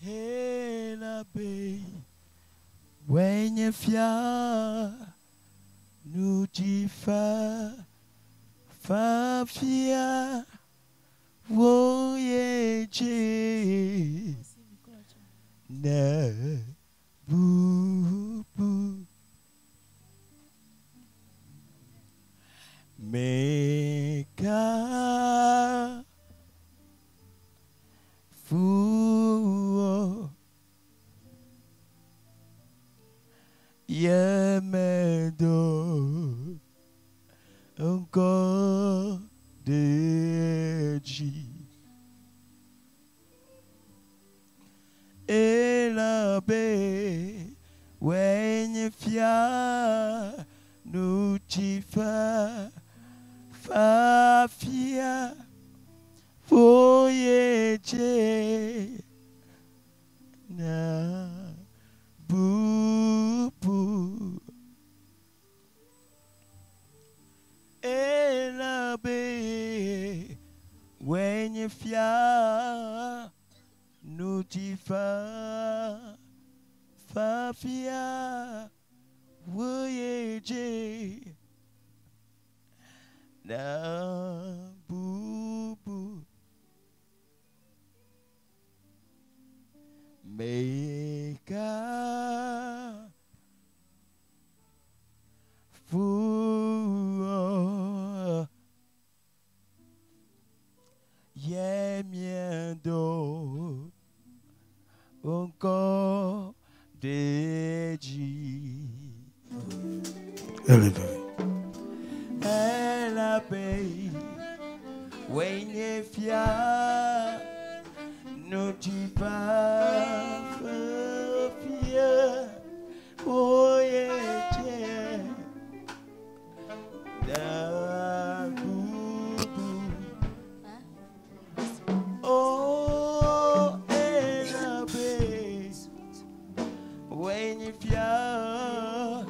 Hey, la paix, wenye fia, nous t'y fa fia, woye je, na bu bu, meka fu. Yemedo encore de J. Et la baie, when fia, nous t'y fa fia, voyager, na. Boo boo, et la baie, when you fia, nous t'y fa fia, voyager, na boo boo, make a fool, yemiendo encore de J. Elle a payé, when fia, nous t'y pas fia, oh yeah, da boo. Oh, and a bass, when you fia,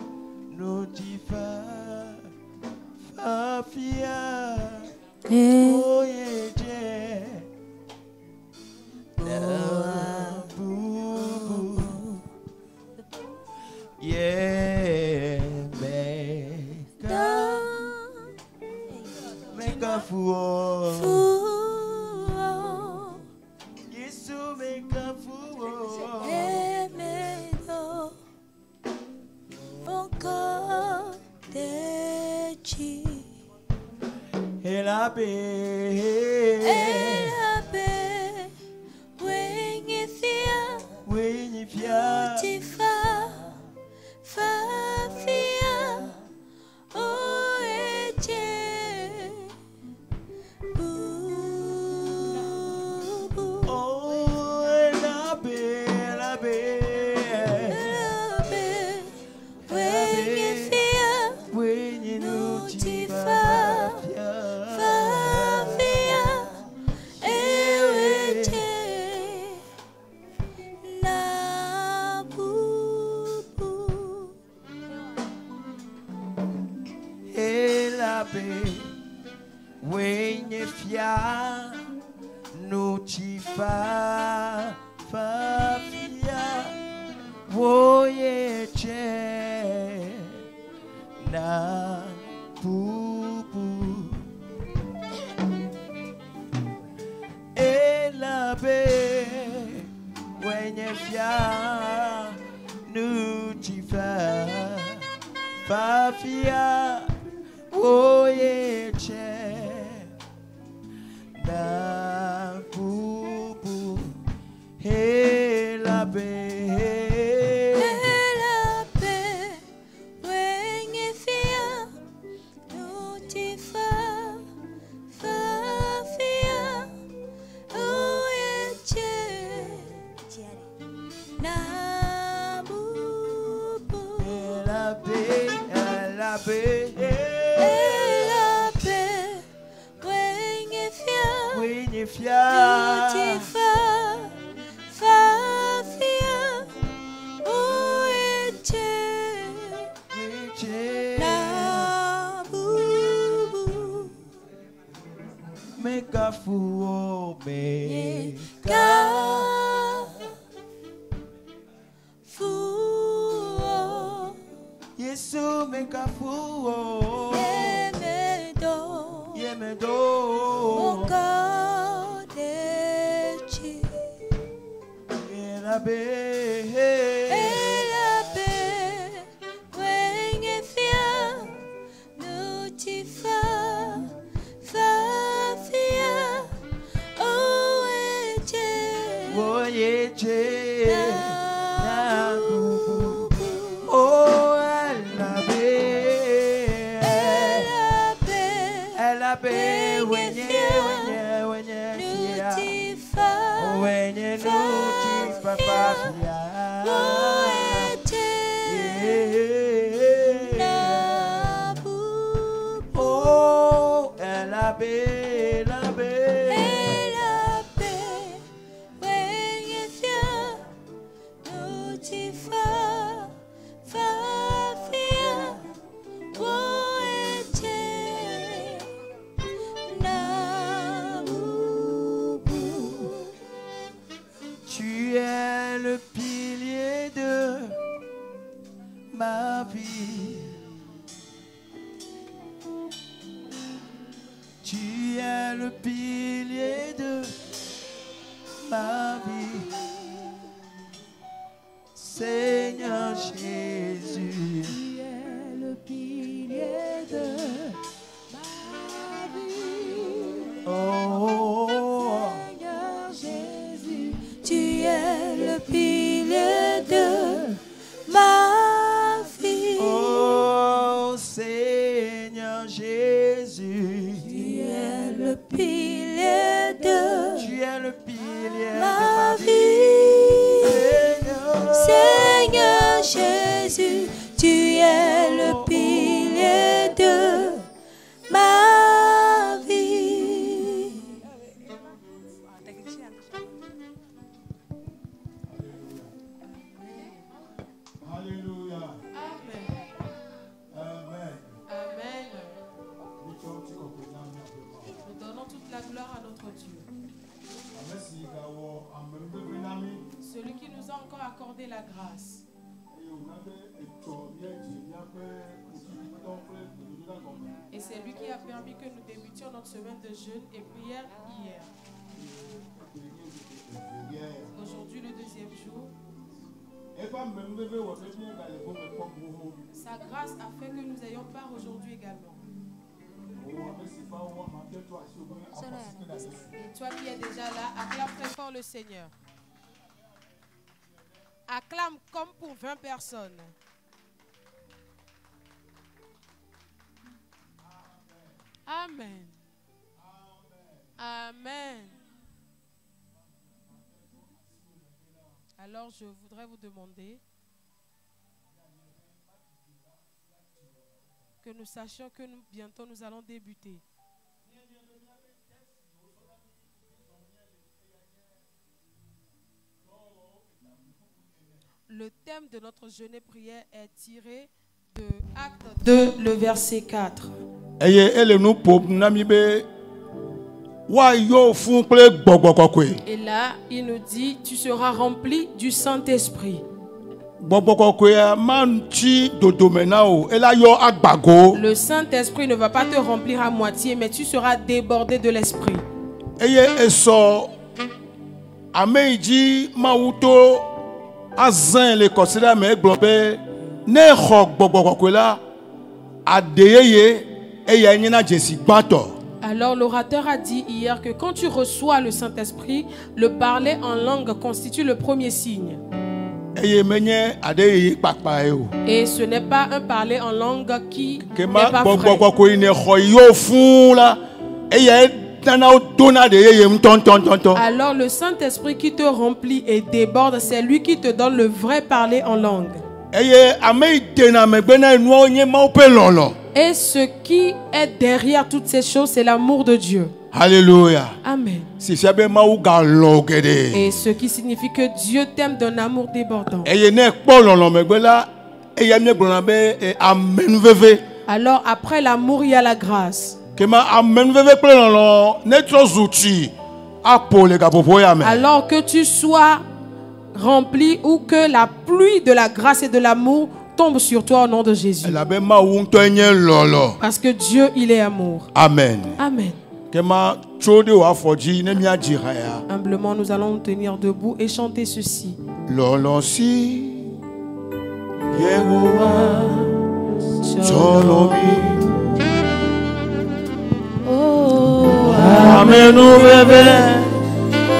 no tifa, fia, oh yeah, da boo, yeah, make a fool. Make a fool. Yemedo encore de J. Elle a payé, wenye fia, when fia, tifa, fia, oh eje, oh, elle a payé, wenye fia, when you know tifa, fia, na bubu. Elle a payé, when you fia, no tifa, fia, voyager, na bubu. Et la paix, when you fia, nous t'y fa fia, voyager, na bubu. Et la paix. La paix, when you fia, make a fool, make a Kafuo. Yemedo. Yemedo. Mokadechi. Elabe. Elabe. Wengefia. Nutifa. Fafia. Oeche. Voyeche. Oh, Elabe. Elabe. Wenye fia. Wenye nutifa fafia. Oh, Elabe. Tu es le pilier de ma vie. Tu es le pilier de ma vie. Seigneur Jésus. Tu es le pilier de ma vie. Oh, Seigneur Jésus, tu es le pilier de ma vie. oh Seigneur Jésus. Tu es le pilier de Tu es le pilier de ma ma vie. vie. Seigneur Jésus, tu es le pilier de ma vie. Alléluia. Amen. Amen. Amen. Nous donnons toute la gloire à notre Dieu. Celui qui nous a encore accordé la grâce. Et c'est lui qui a permis que nous débutions notre semaine de jeûne et prière hier. Aujourd'hui, le deuxième jour. Sa grâce a fait que nous ayons part aujourd'hui également. Et toi qui es déjà là, acclame très fort le Seigneur. Acclame comme pour 20 personnes. Amen. Amen. Alors je voudrais vous demander que nous sachions que bientôt nous allons débuter. Le thème de notre jeûne et prière est tiré de Acte 2, le verset 4. Et là, il nous dit, tu seras rempli du Saint-Esprit. Le Saint-Esprit ne va pas te remplir à moitié, mais tu seras débordé de l'Esprit. Alors l'orateur a dit hier que quand tu reçois le Saint-Esprit, le parler en langue constitue le premier signe. Et ce n'est pas un parler en langue qui n'est pas vrai. Alors le Saint-Esprit qui te remplit et déborde, c'est lui qui te donne le vrai parler en langue. Et ce qui est derrière toutes ces choses, c'est l'amour de Dieu. Alléluia. Amen. Et ce qui signifie que Dieu t'aime d'un amour débordant. Alors après l'amour, il y a la grâce. Alors que tu sois rempli ou que la pluie de la grâce et de l'amour tombe sur toi au nom de Jésus. Parce que Dieu, il est amour. Amen. Amen. Humblement, nous allons nous tenir debout et chanter ceci. Amen, nous bébé,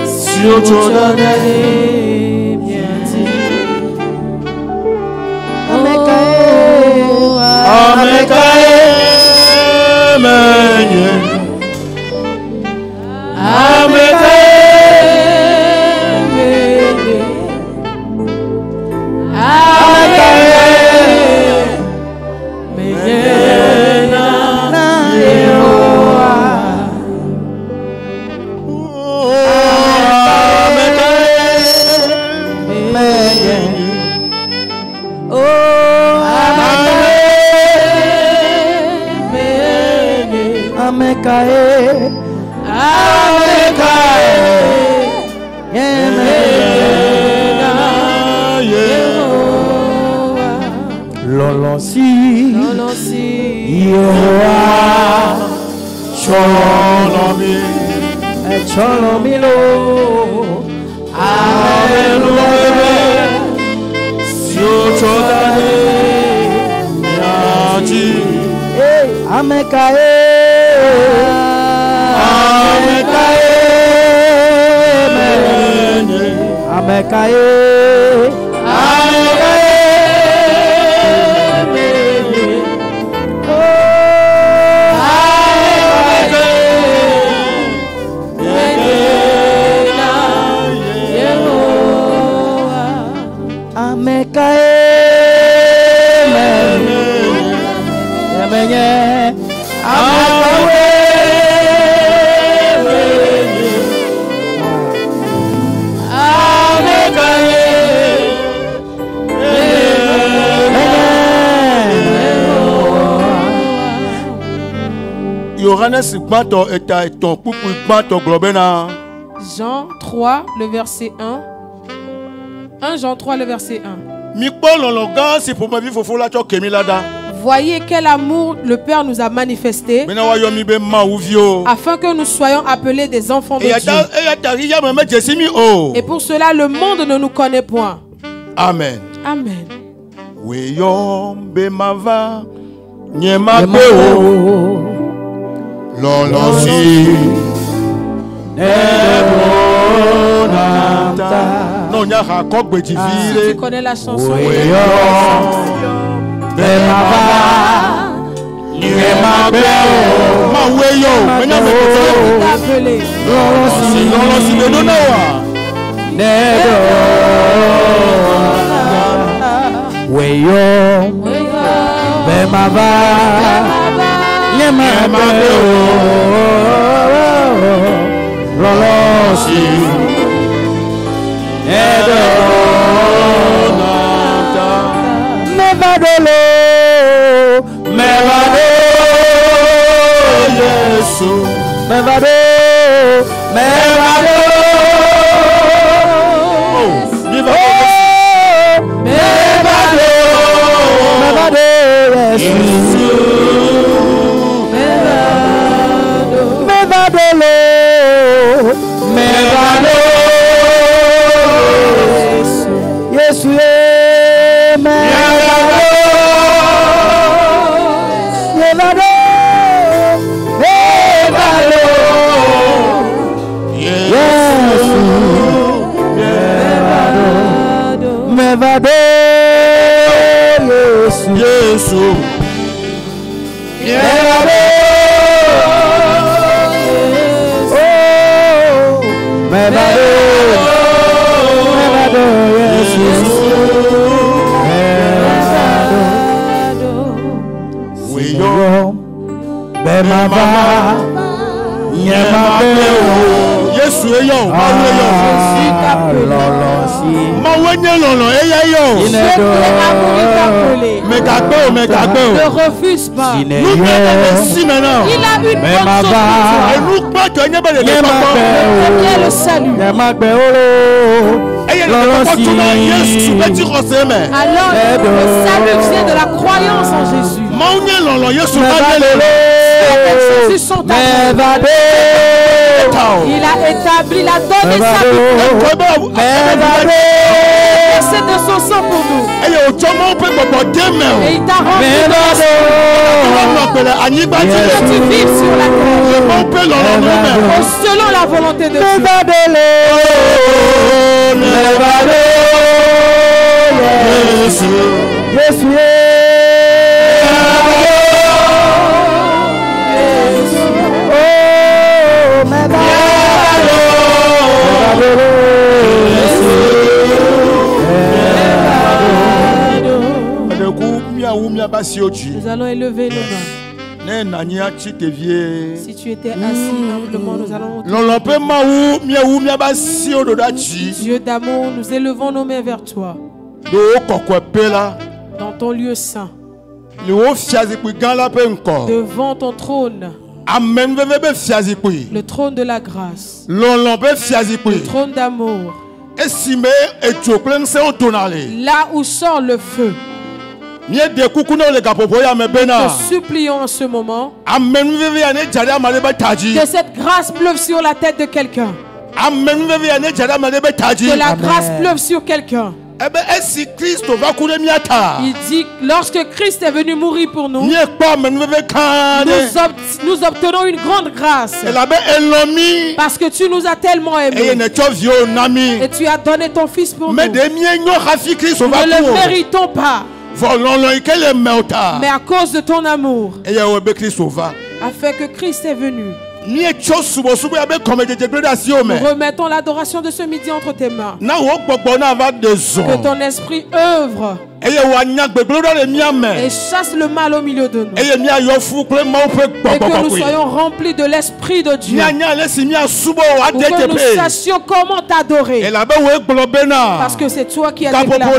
sur ton Jean 3, le verset 1. 1 Jean 3, le verset 1. Voyez quel amour le Père nous a manifesté afin que nous soyons appelés des enfants de Dieu. Et pour cela, le monde ne nous connaît point. Amen. Amen. Si tu connais la chanson, ne refuse pas. Il a une bonne chose. Le premier, le salut. Alors le salut vient de la croyance en Jésus. Il a établi, il a donné sa vie. C'est de son sang pour nous. Et il t'a rempli de que tu vives sur la terre selon la volonté de Dieu. Nous allons élever nos mains. Si tu étais assis humblement, nous allons Dieu d'amour, nous élevons nos mains vers toi. Dans ton lieu saint. Devant ton trône. Le trône de la grâce. Le trône d'amour. Là où sort le feu. Nous te supplions en ce moment que cette grâce pleuve sur la tête de quelqu'un. Que la grâce pleuve sur quelqu'un. Il dit lorsque Christ est venu mourir pour nous, nous obtenons une grande grâce. Parce que tu nous as tellement aimés. Et tu as donné ton fils pour nous. Nous ne le méritons pas. Mais à cause de ton amour, afin que Christ est venu, nous remettons l'adoration de ce midi entre tes mains. Que ton esprit œuvre et chasse le mal au milieu de nous. Et que nous soyons remplis de l'esprit de Dieu. Pour que nous sachions comment t'adorer. Parce que c'est toi qui as déclaré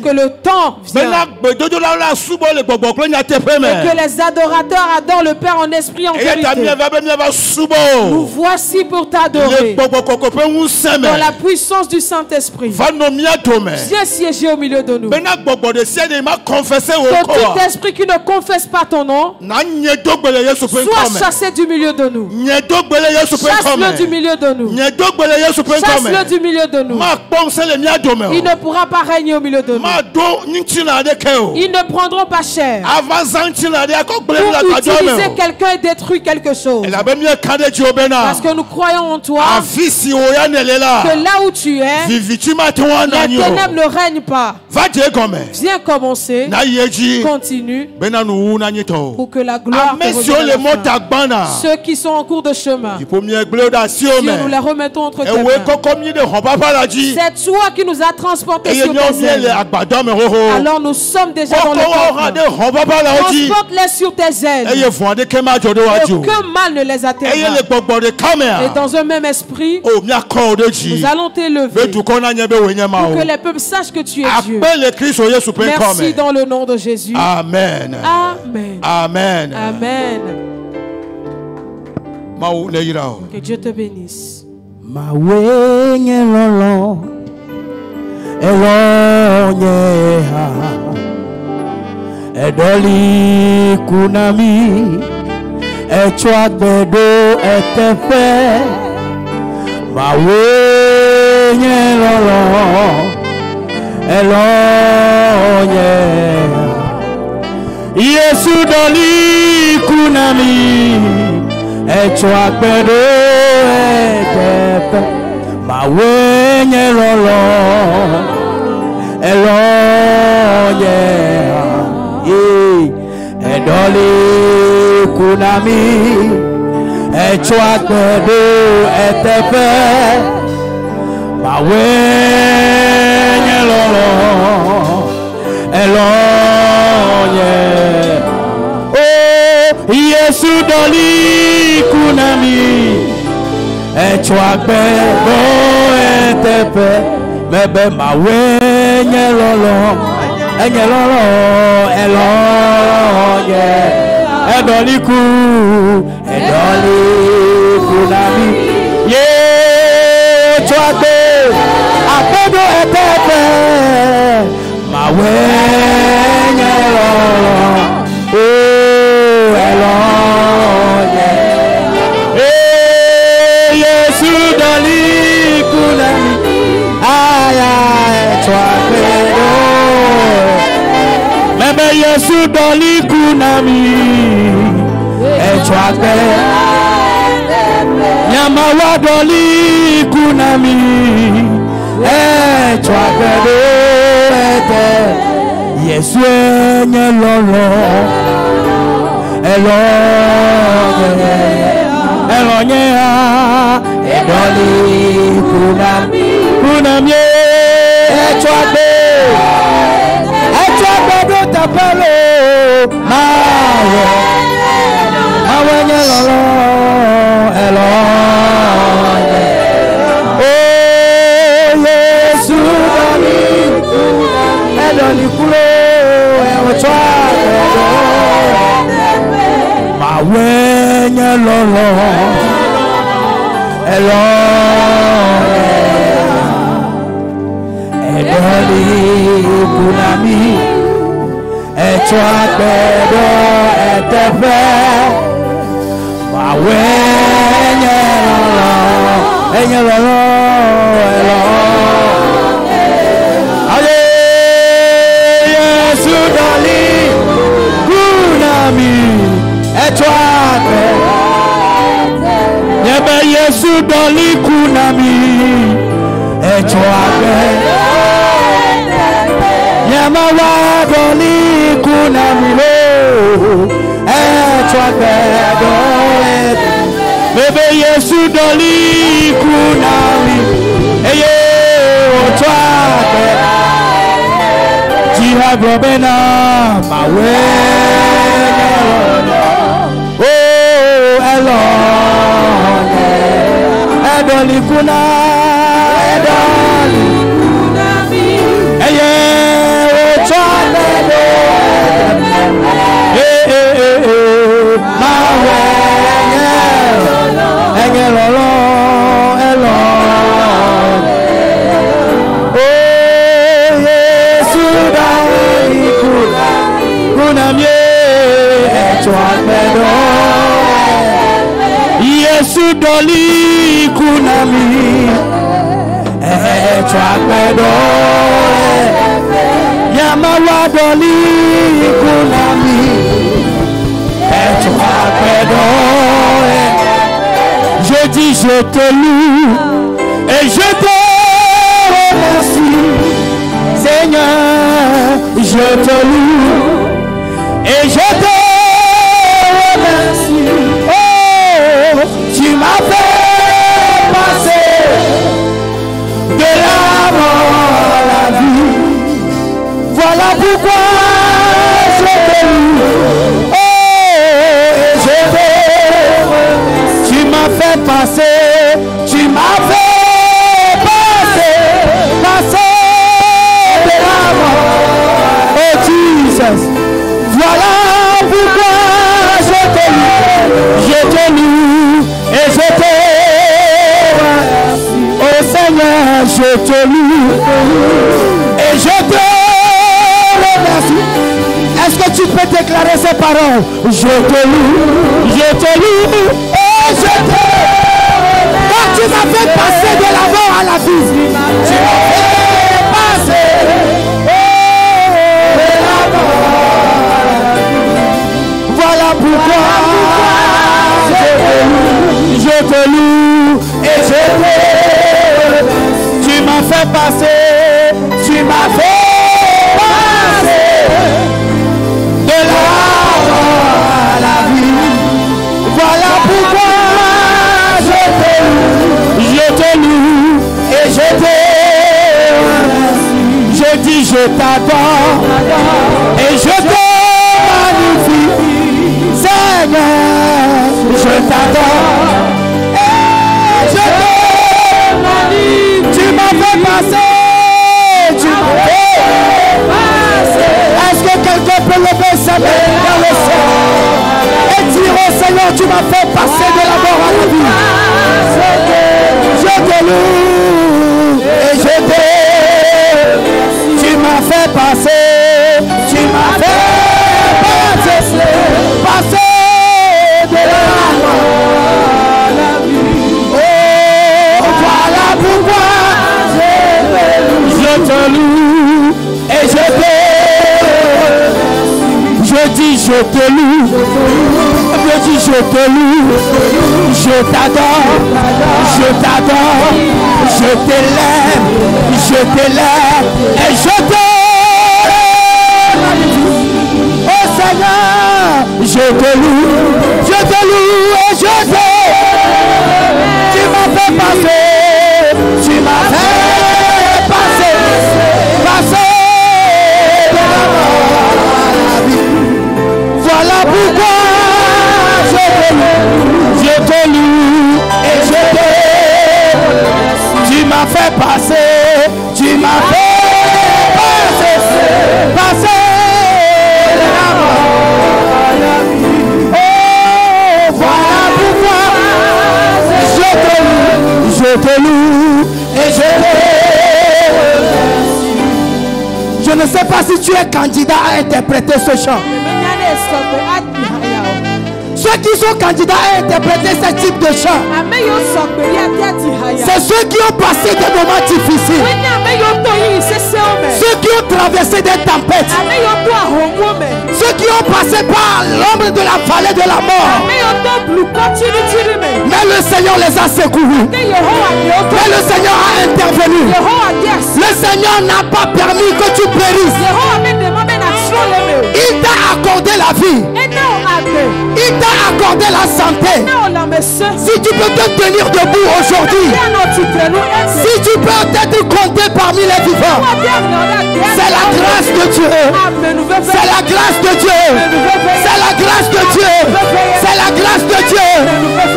que le temps vient. Et que les adorateurs adorent le Père en esprit en vérité. Nous voici pour t'adorer. Dans la puissance du Saint-Esprit. Viens siéger au milieu de nous. Que tout esprit qui ne confesse pas ton nom soit chassé du milieu de nous. Chasse-le du milieu de nous. Chasse-le du milieu de nous. Il ne pourra pas régner au milieu de nous. Ils ne prendront pas cher pour utiliser quelqu'un et détruire quelque chose. Parce que nous croyons en toi. Que là où tu es, les ténèbres ne règnent pas. Viens commencer. Continue. Pour que la gloire te revienne. Ceux qui sont en cours de chemin, Dieu, nous les remettons entre tes mains. C'est toi qui nous as transportés sur tes ailes. Alors nous sommes déjà dans le campement. Transporte-les sur tes ailes. Aucun mal ne les atteindra. Et dans un même esprit, nous allons t'élever pour que les peuples sachent que tu es Dieu. Merci dans le nom de Jésus. Amen. Amen. Amen. Amen. Que Dieu te bénisse. Edoli kunami echwa gbedo etefe mawenye lolo elonye Yesu doli kunami echwa gbedo etefe mawenye lolo elonye edoli kunami echwa gbedo etefe mawenye lolo elonye oh Yesu doli kunami echwa gbedo etefe mebe mawenye lolo enyelolo elonye edoliku nami ye chwate apedo Yesu doli kunami echwakbe Nyamawa doli kunami echwakbe Yesu enye lolo elonye edoli kunami echwakbe do tapelo mawe nye lolo elonye oh Yesu edoli kulo mawe nye lolo elonye edoli kunami echwakbedo etefe mawe enye lolo ale Yesu doli kunami echwakbe Nyebe Yesu doli kunami echwakbe Nyamawa doli kunami lo echwakbedo Bebe Yesu doli kunami eye ochwakbe Jihaglobena mawe oh elonye edoli kuna edoli eye ochwakbedo mawe enye lolo elonye oh Yesu dali kunami echwakbedo Yesu dali kunami echwakbedo Yamawa doli kunami echwakbedo Je dis je te loue et je te remercie Seigneur je te loue et je te remercie oh tu m'as fait passer de la mort à la vie Voilà pourquoi je te loue oh et je te remercie Tu m'as fait passer de la mort oh Jesus Voilà pourquoi je te loue et je te remercie oh Seigneur je te loue et je te Est-ce que tu peux déclarer ces paroles? Je te loue et je te Quand tu m'as fait passer de la mort à la vie, tu m'as fait passer de la mort. Voilà pourquoi je te loue et je te Tu m'as fait passer, tu m'as fait de la mort à la vie. Voilà pourquoi je te loue et je te Je dis je t'adore et je te magnifie Seigneur je t'adore et je te magnifie Tu m'as fait passer Est-ce que quelqu'un peut lever sa main dans le ciel et dire au Seigneur, tu m'as fait passer de la mort à la vie. Je te loue et je te Tu m'as fait passer, tu m'as fait passer de la mort à la vie. Oh, voilà pourquoi je vais dis je te loue. Je dis je te loue. Je t'adore. Je t'adore. Je t'élève. Je t'élève. Et je te oh Seigneur, je te loue. Je te loue et je te. Tu m'as fait passer. Tu m'as fait passer. Passer de la mort à la vie. Voilà pourquoi je te loue et je te. Tu m'as fait passer. Tu m'as fait passer. Passer de la mort à la vie. Oh, voilà pourquoi je te loue et je te. Je ne sais pas si tu es candidat à interpréter ce chant. Ceux qui sont candidats à interpréter ce type de chant, c'est ceux qui ont passé des moments difficiles, ceux qui ont traversé des tempêtes, ceux qui ont passé par l'ombre de la vallée de la mort. Mais le Seigneur les a secourus. Mais le Seigneur a intervenu. Le Seigneur n'a pas permis que tu périsses. Il t'a accordé la vie. Il t'a accordé la santé. Si tu peux te tenir debout aujourd'hui, si tu peux être compté parmi les vivants, c'est la grâce de Dieu. C'est la grâce de Dieu. C'est la grâce de Dieu. C'est la grâce de Dieu.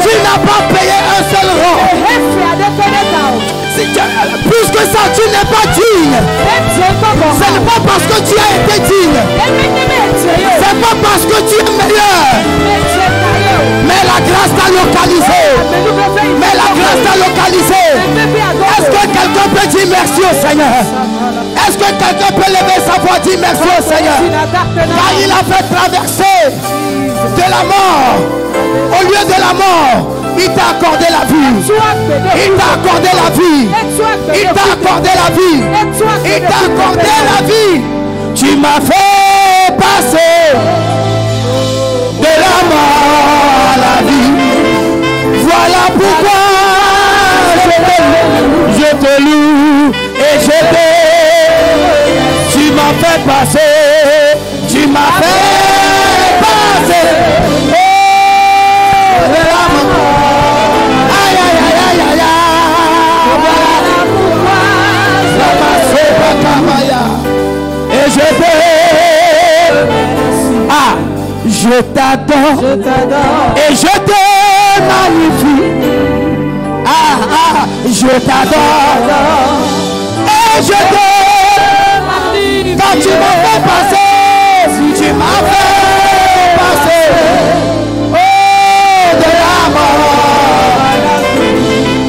Tu n'as pas payé un seul rang. Plus que ça, tu n'es pas digne. Ce n'est pas parce que tu as été digne. C'est pas parce que tu es meilleur. Mais la grâce t'a localisé. Mais la grâce t'a localisé. Est-ce que quelqu'un peut dire merci au Seigneur? Est-ce que quelqu'un peut lever sa voix et dire merci au Seigneur? Car il a fait traverser de la mort. Au lieu de la mort, il t'a accordé la vie. Il t'a accordé la vie. Il t'a accordé la vie. Il t'a accordé la vie. Tu m'as fait passer de la mort à la vie. Voilà pourquoi je te loue et je te. Tu m'as fait passer. Tu m'as fait passer. De la mort. Aïe aïe aïe aïe aïe aïe. Voilà pourquoi et je te. Ah, je t'adore et je te magnifie. Ah ah, je t'adore et je te. Quand tu m'as fait passer, si tu m'as fait passer.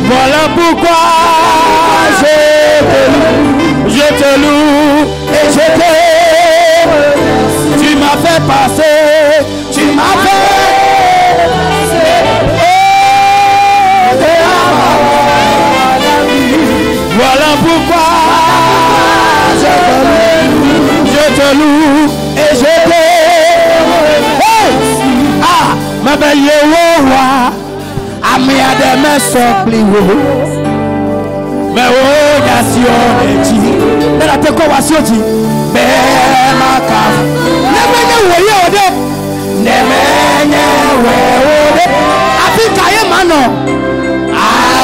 Voilà pourquoi je te loue et je te. Tu m'as fait passer, tu m'as fait de la mort. Voilà pourquoi je te loue et je te. Hey! Ah, ma belle roi. Ami ademe sopliwo me o yasioti na te ko wasioti be maka nemenye woye ode nemenye ode Afrika ye mano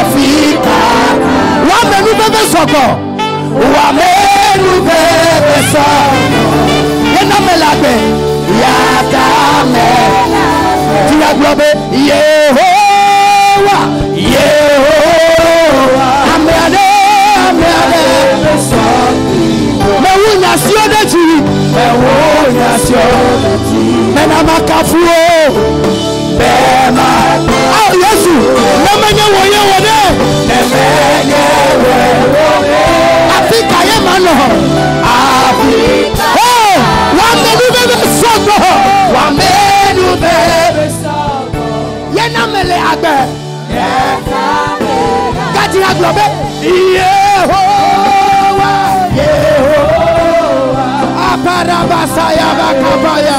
Afrika wa menu bebe soko yena melagbe ya dame ti aglobe Yehovah, Amen. Mais où nation de Dieu? Mais où nation de Dieu? Mais n'a pas qu'à oh Jésus, ne me voyez Africa ye mano. Africa. Oh, wamenu bebe soko. Wamenu bebe soko. Yenamele agbe. Kati aglobe. Yehovah, Yehovah. Aparabasa ya bakabaya.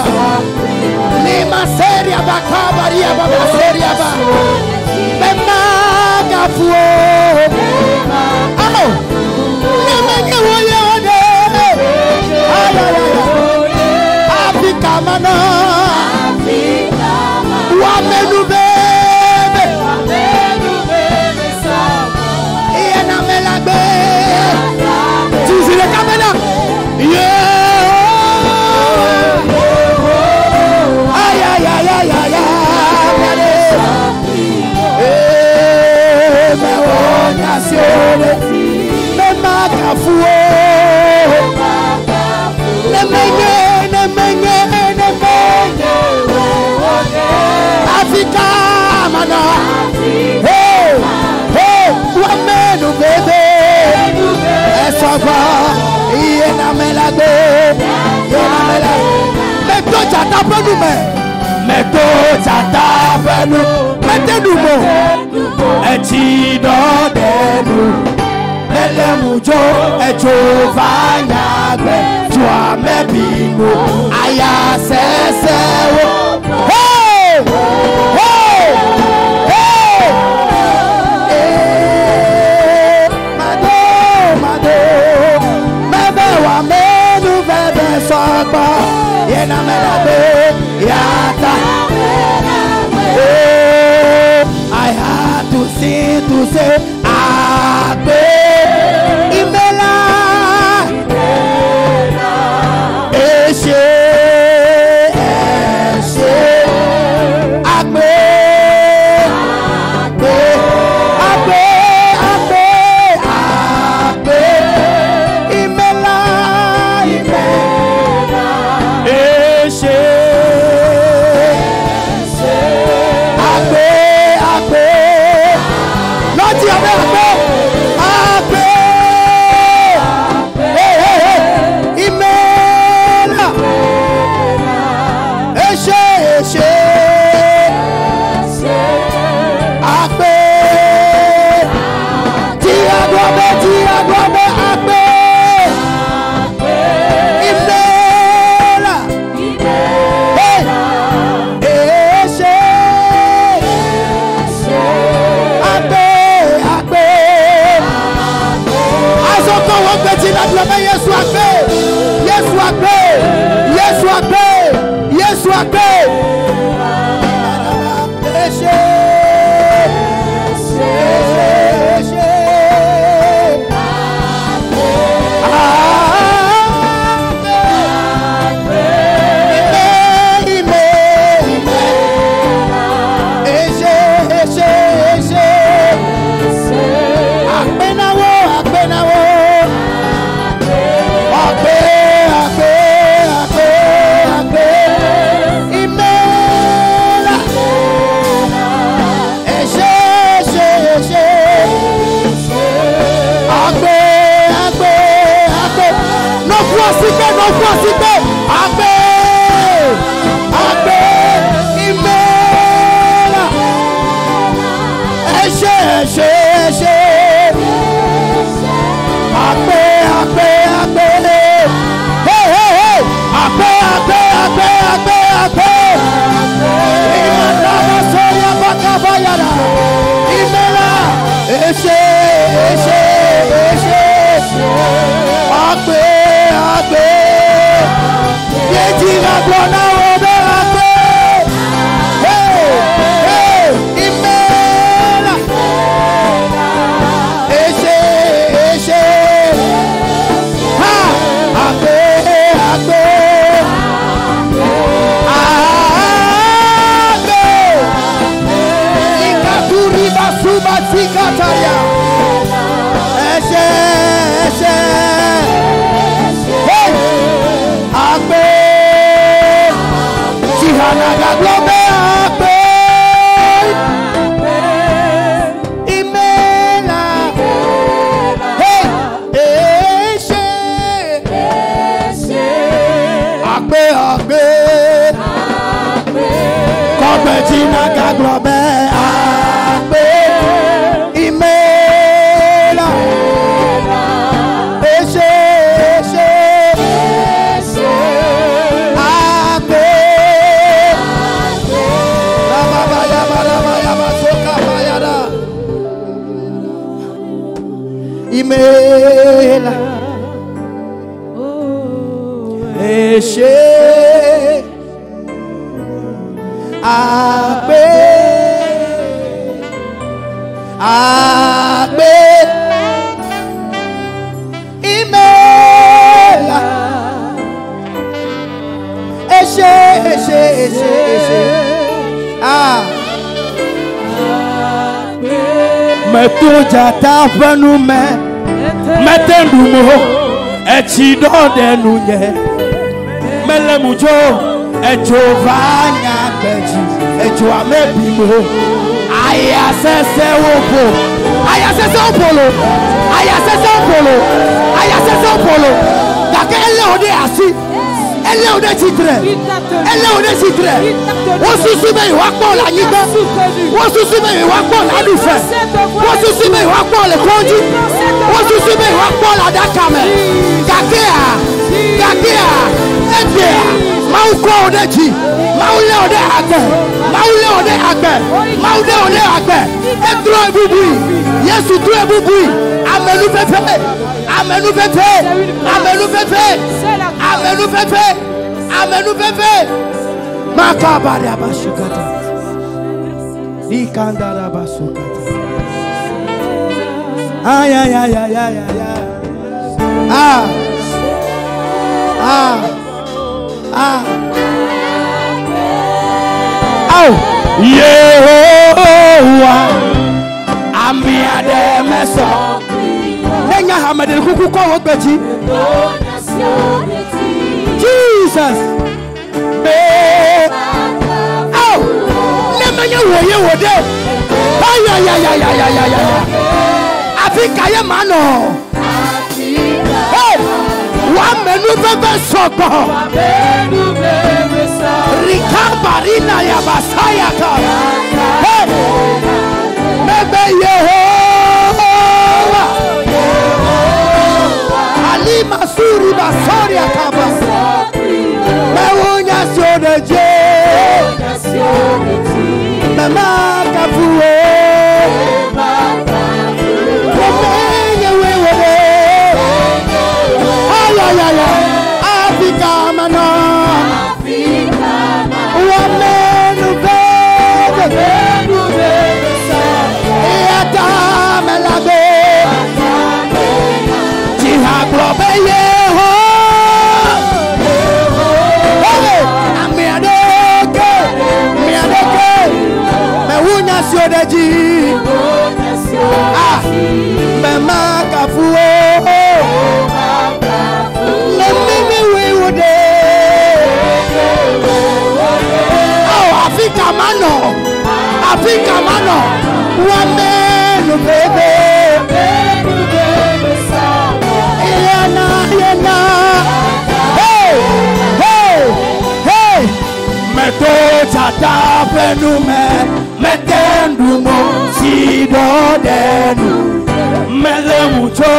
Eshe Agbe Agbe Imela Eshe Eshe Eshe Eshe Ah Meto jata fenu me Metendu mo Echi do denu nye Mele mujo Echo vanya beji Echo amebi mo Aya sese wopo Aya sese opolo Aya sese opolo Aya sese opolo Dake ele ode asi Elle est au titre. Elle est au titre. On se souvient, on va la nique. On se souvient, on va la douce. On se souvient, on va le conduit. On se souvient, on va la dakame. Kakea, kakea, ebea. Mauko odeji, maule ode agbe, maule ode agbe, maule ode agbe. Etro ebubui, Yesu tro ebubui. Amenu pepe, amenu pepe, amenu pepe, amenu pepe, amenu pepe. Makabari abashukata, ikandara abashukata. Ay ay ay ay ay ay. Ah, ah. Ah. Oh, Yehovah, Amiade Meso. Nenya Hamade Kuku ko wogbeji. Jesus. Oh, nemanya woye wode. Ay ay ay ay ay ay ay. Afrika ye mano. Hey. One menu bebe soko. Rikabarina ya basaya ka. Hey, bebe Yehovah. Ali Masuri basoria kaba. Mewunya sodeje. Mama kafuwe. Africa mano, Wamenu bebe, Eata melabe, Jihaglobe yeho, Amiadeke, Miadeke, Mewunya siodeji, Ah, Mema kafuo. Africa mano, Wamenu bebe, Yana yana, hey hey hey, meto chata penu me, metendu mo sido denu, mele mucho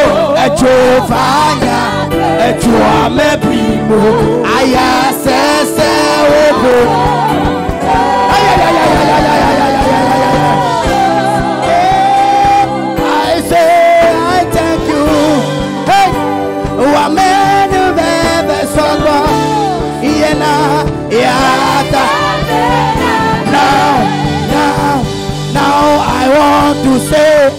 echo fanya, echo ameprimo, aya sese obo. Now I want to say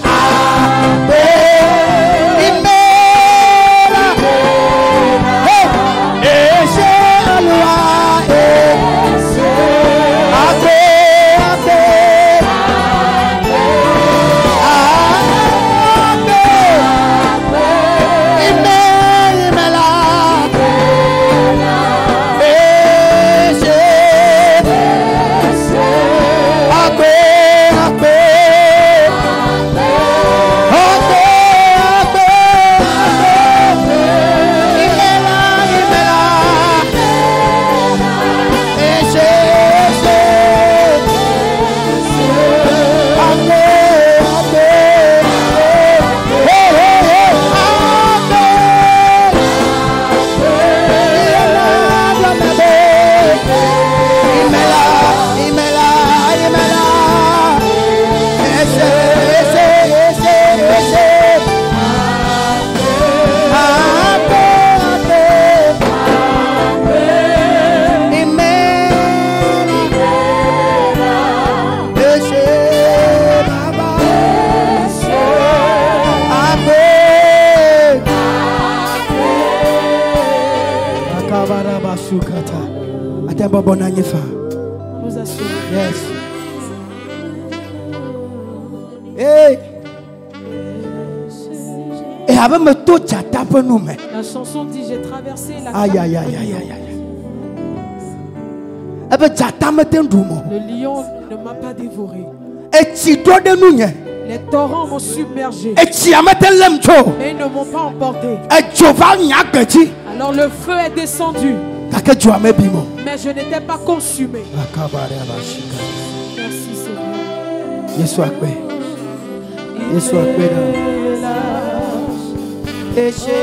Nous assurons. Yes. Hey. Et avec me tout tchata pour nous mais. La chanson dit j'ai traversé la. Aïe aïe aïe aïe aïe aïe. Avec tchata me tendumo. Le lion ne m'a pas dévoré. Et tu dois de nous nye. Les torrents m'ont submergé. Et tu as mis l'homme cho. Mais ils ne m'ont pas emporté. Et tu vas nyaketi. Alors le feu est descendu. Kake tu as mis bimo. Mais je n'étais pas consumé. Merci Seigneur. Yesu akbe. Yesu akbe da. Eche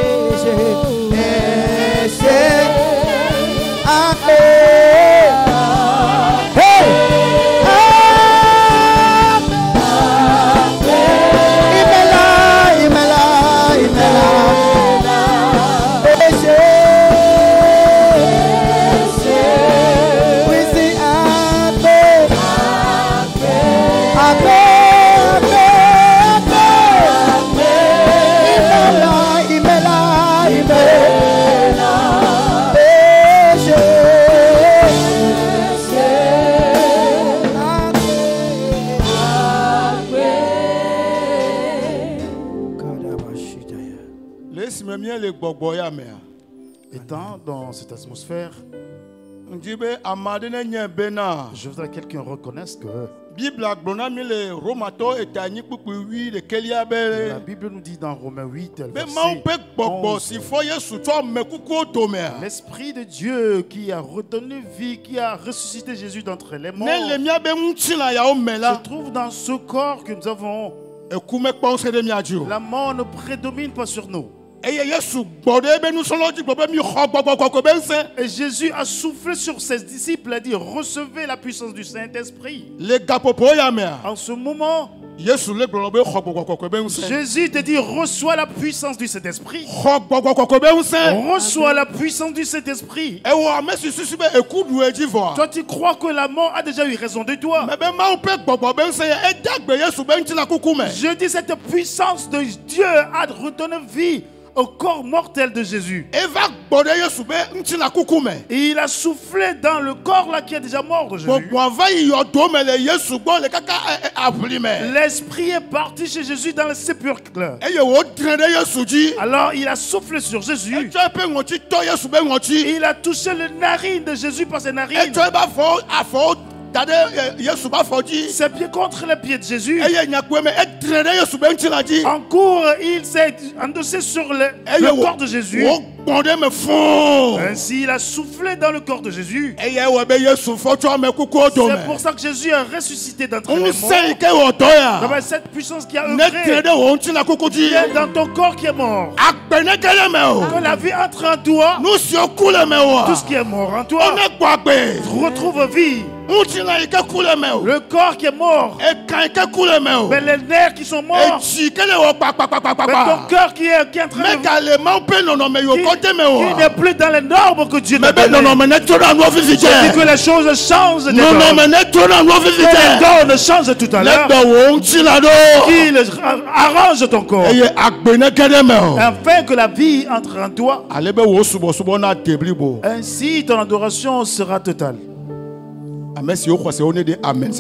akbe. Hey. Étant dans cette atmosphère, je voudrais que quelqu'un reconnaisse que la Bible nous dit dans Romains 8, l'Esprit de Dieu qui a redonné vie, qui a ressuscité Jésus d'entre les morts, se trouve dans ce corps que nous avons. La mort ne prédomine pas sur nous. Et Jésus a soufflé sur ses disciples et a dit: recevez la puissance du Saint-Esprit. En ce moment, Jésus te dit: reçois la puissance du Saint-Esprit. Reçois la puissance du Saint-Esprit. Toi, tu crois que la mort a déjà eu raison de toi. Je dis, cette puissance de Dieu a redonné vie au corps mortel de Jésus. Et il a soufflé dans le corps là qui est déjà mort de Jésus. L'esprit est parti chez Jésus dans le sépulcre. Alors il a soufflé sur Jésus. Il a touché le narine de Jésus par ses narines. Ses pieds contre les pieds de Jésus. En cours, il s'est endossé sur le corps de Jésus. Ainsi, il a soufflé dans le corps de Jésus. C'est pour ça que Jésus a ressuscité d'entre les morts. Cette puissance qui a œuvré dans ton corps qui est mort. Quand la vie entre en toi, tout ce qui est mort en toi retrouve vie. Le corps qui est mort, mais les nerfs qui sont morts, mais ton cœur qui est en train de qui n'est plus dans les normes que Dieu t'a donné. Je dis que les choses changent. Que les donnes changent tout à l'heure. Qu'il arrange ton corps afin que la vie entre en toi. Ainsi ton adoration sera totale.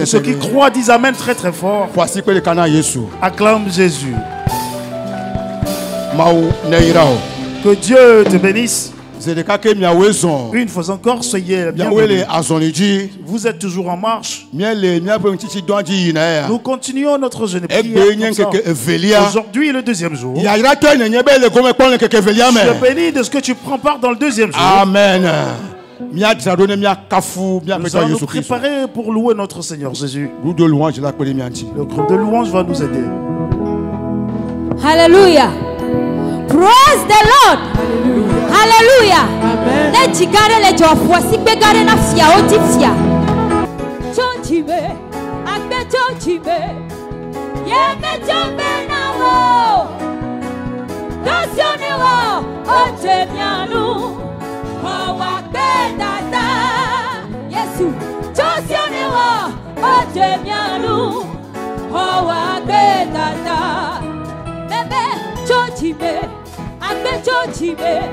Ceux qui croient disent Amen très très fort. Acclame Jésus. Que Dieu te bénisse. Une fois encore, soyez bienvenus. Vous êtes toujours en marche. Nous continuons notre jeûne prière. Aujourd'hui, le deuxième jour. Je bénis de ce que tu prends part dans le deuxième jour. Amen. Nous allons nous préparer pour louer notre Seigneur Jésus. Le groupe de louange va nous aider. Hallelujah. Praise the Lord. Hallelujah. Amen. Bebe,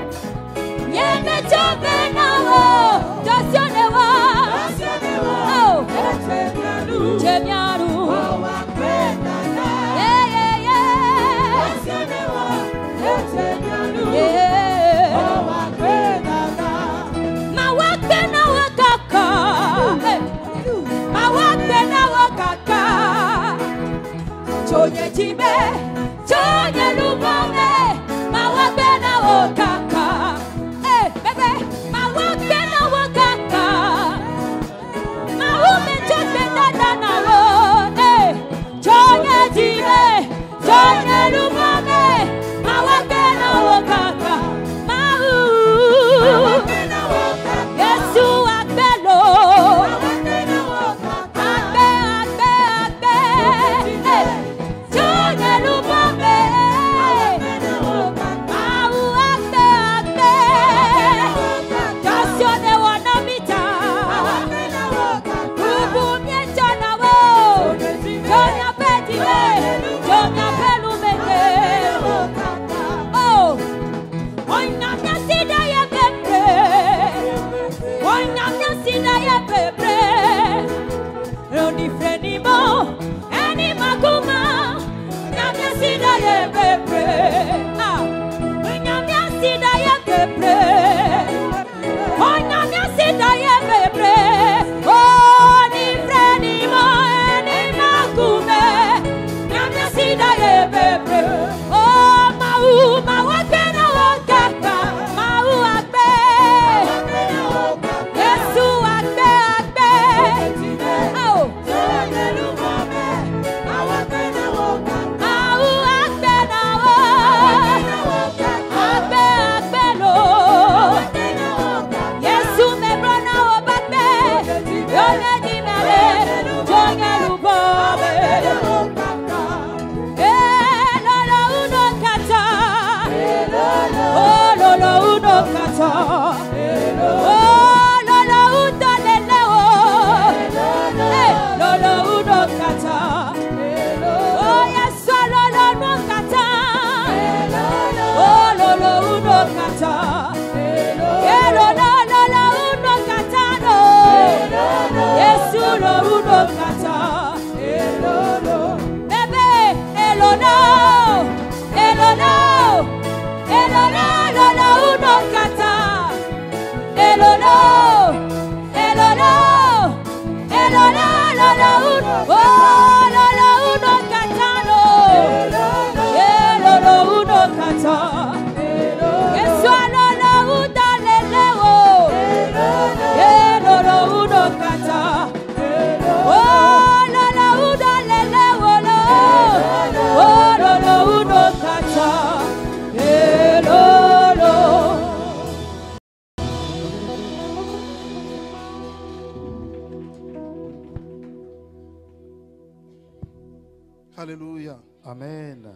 Alléluia. Amen.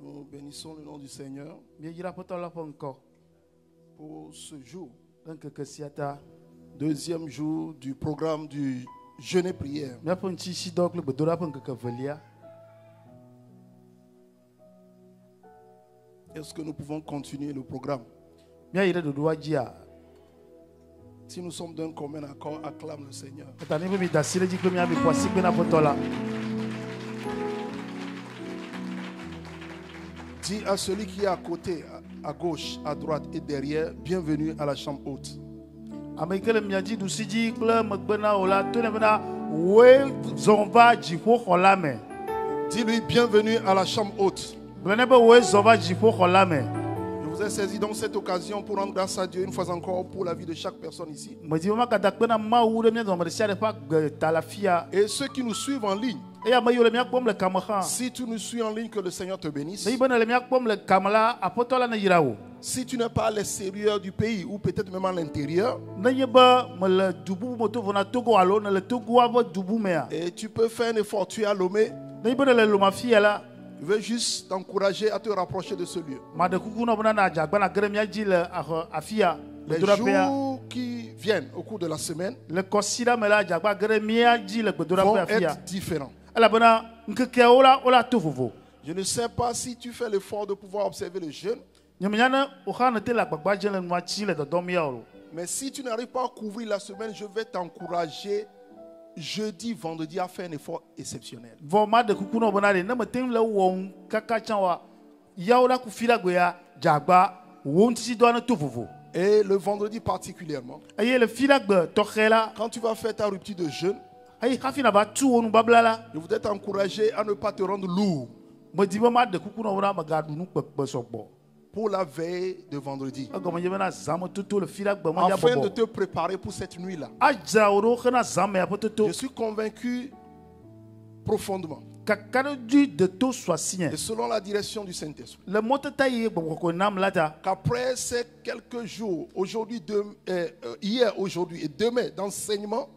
Nous bénissons le nom du Seigneur pour ce jour. Deuxième jour du programme du jeûne et prière. Est-ce que nous pouvons continuer le programme? Si nous sommes d'un commun accord, acclame le Seigneur. Dis à celui qui est à côté, à gauche, à droite et derrière, bienvenue à la chambre haute. Dis-lui bienvenue à la chambre haute. Je vous ai saisi dans cette occasion pour rendre grâce à Dieu une fois encore pour la vie de chaque personne ici. Et ceux qui nous suivent en ligne. Si tu nous suis en ligne, que le Seigneur te bénisse. Si tu n'es pas à l'extérieur du pays ou peut-être même à l'intérieur, et tu peux faire un effort, tu es à Lomé. Je veux juste t'encourager à te rapprocher de ce lieu. Les jours qui viennent au cours de la semaine vont être différents. Je ne sais pas si tu fais l'effort de pouvoir observer le jeûne. Mais si tu n'arrives pas à couvrir la semaine, je vais t'encourager jeudi, vendredi à faire un effort exceptionnel. Et le vendredi particulièrement, quand tu vas faire ta rupture de jeûne, je voudrais t'encourager à ne pas te rendre lourd. pour la veille de vendredi, afin de te préparer pour cette nuit-là. Je suis convaincu profondément, et selon la direction du Saint-Esprit, qu'après ces quelques jours, hier, aujourd'hui et demain d'enseignement,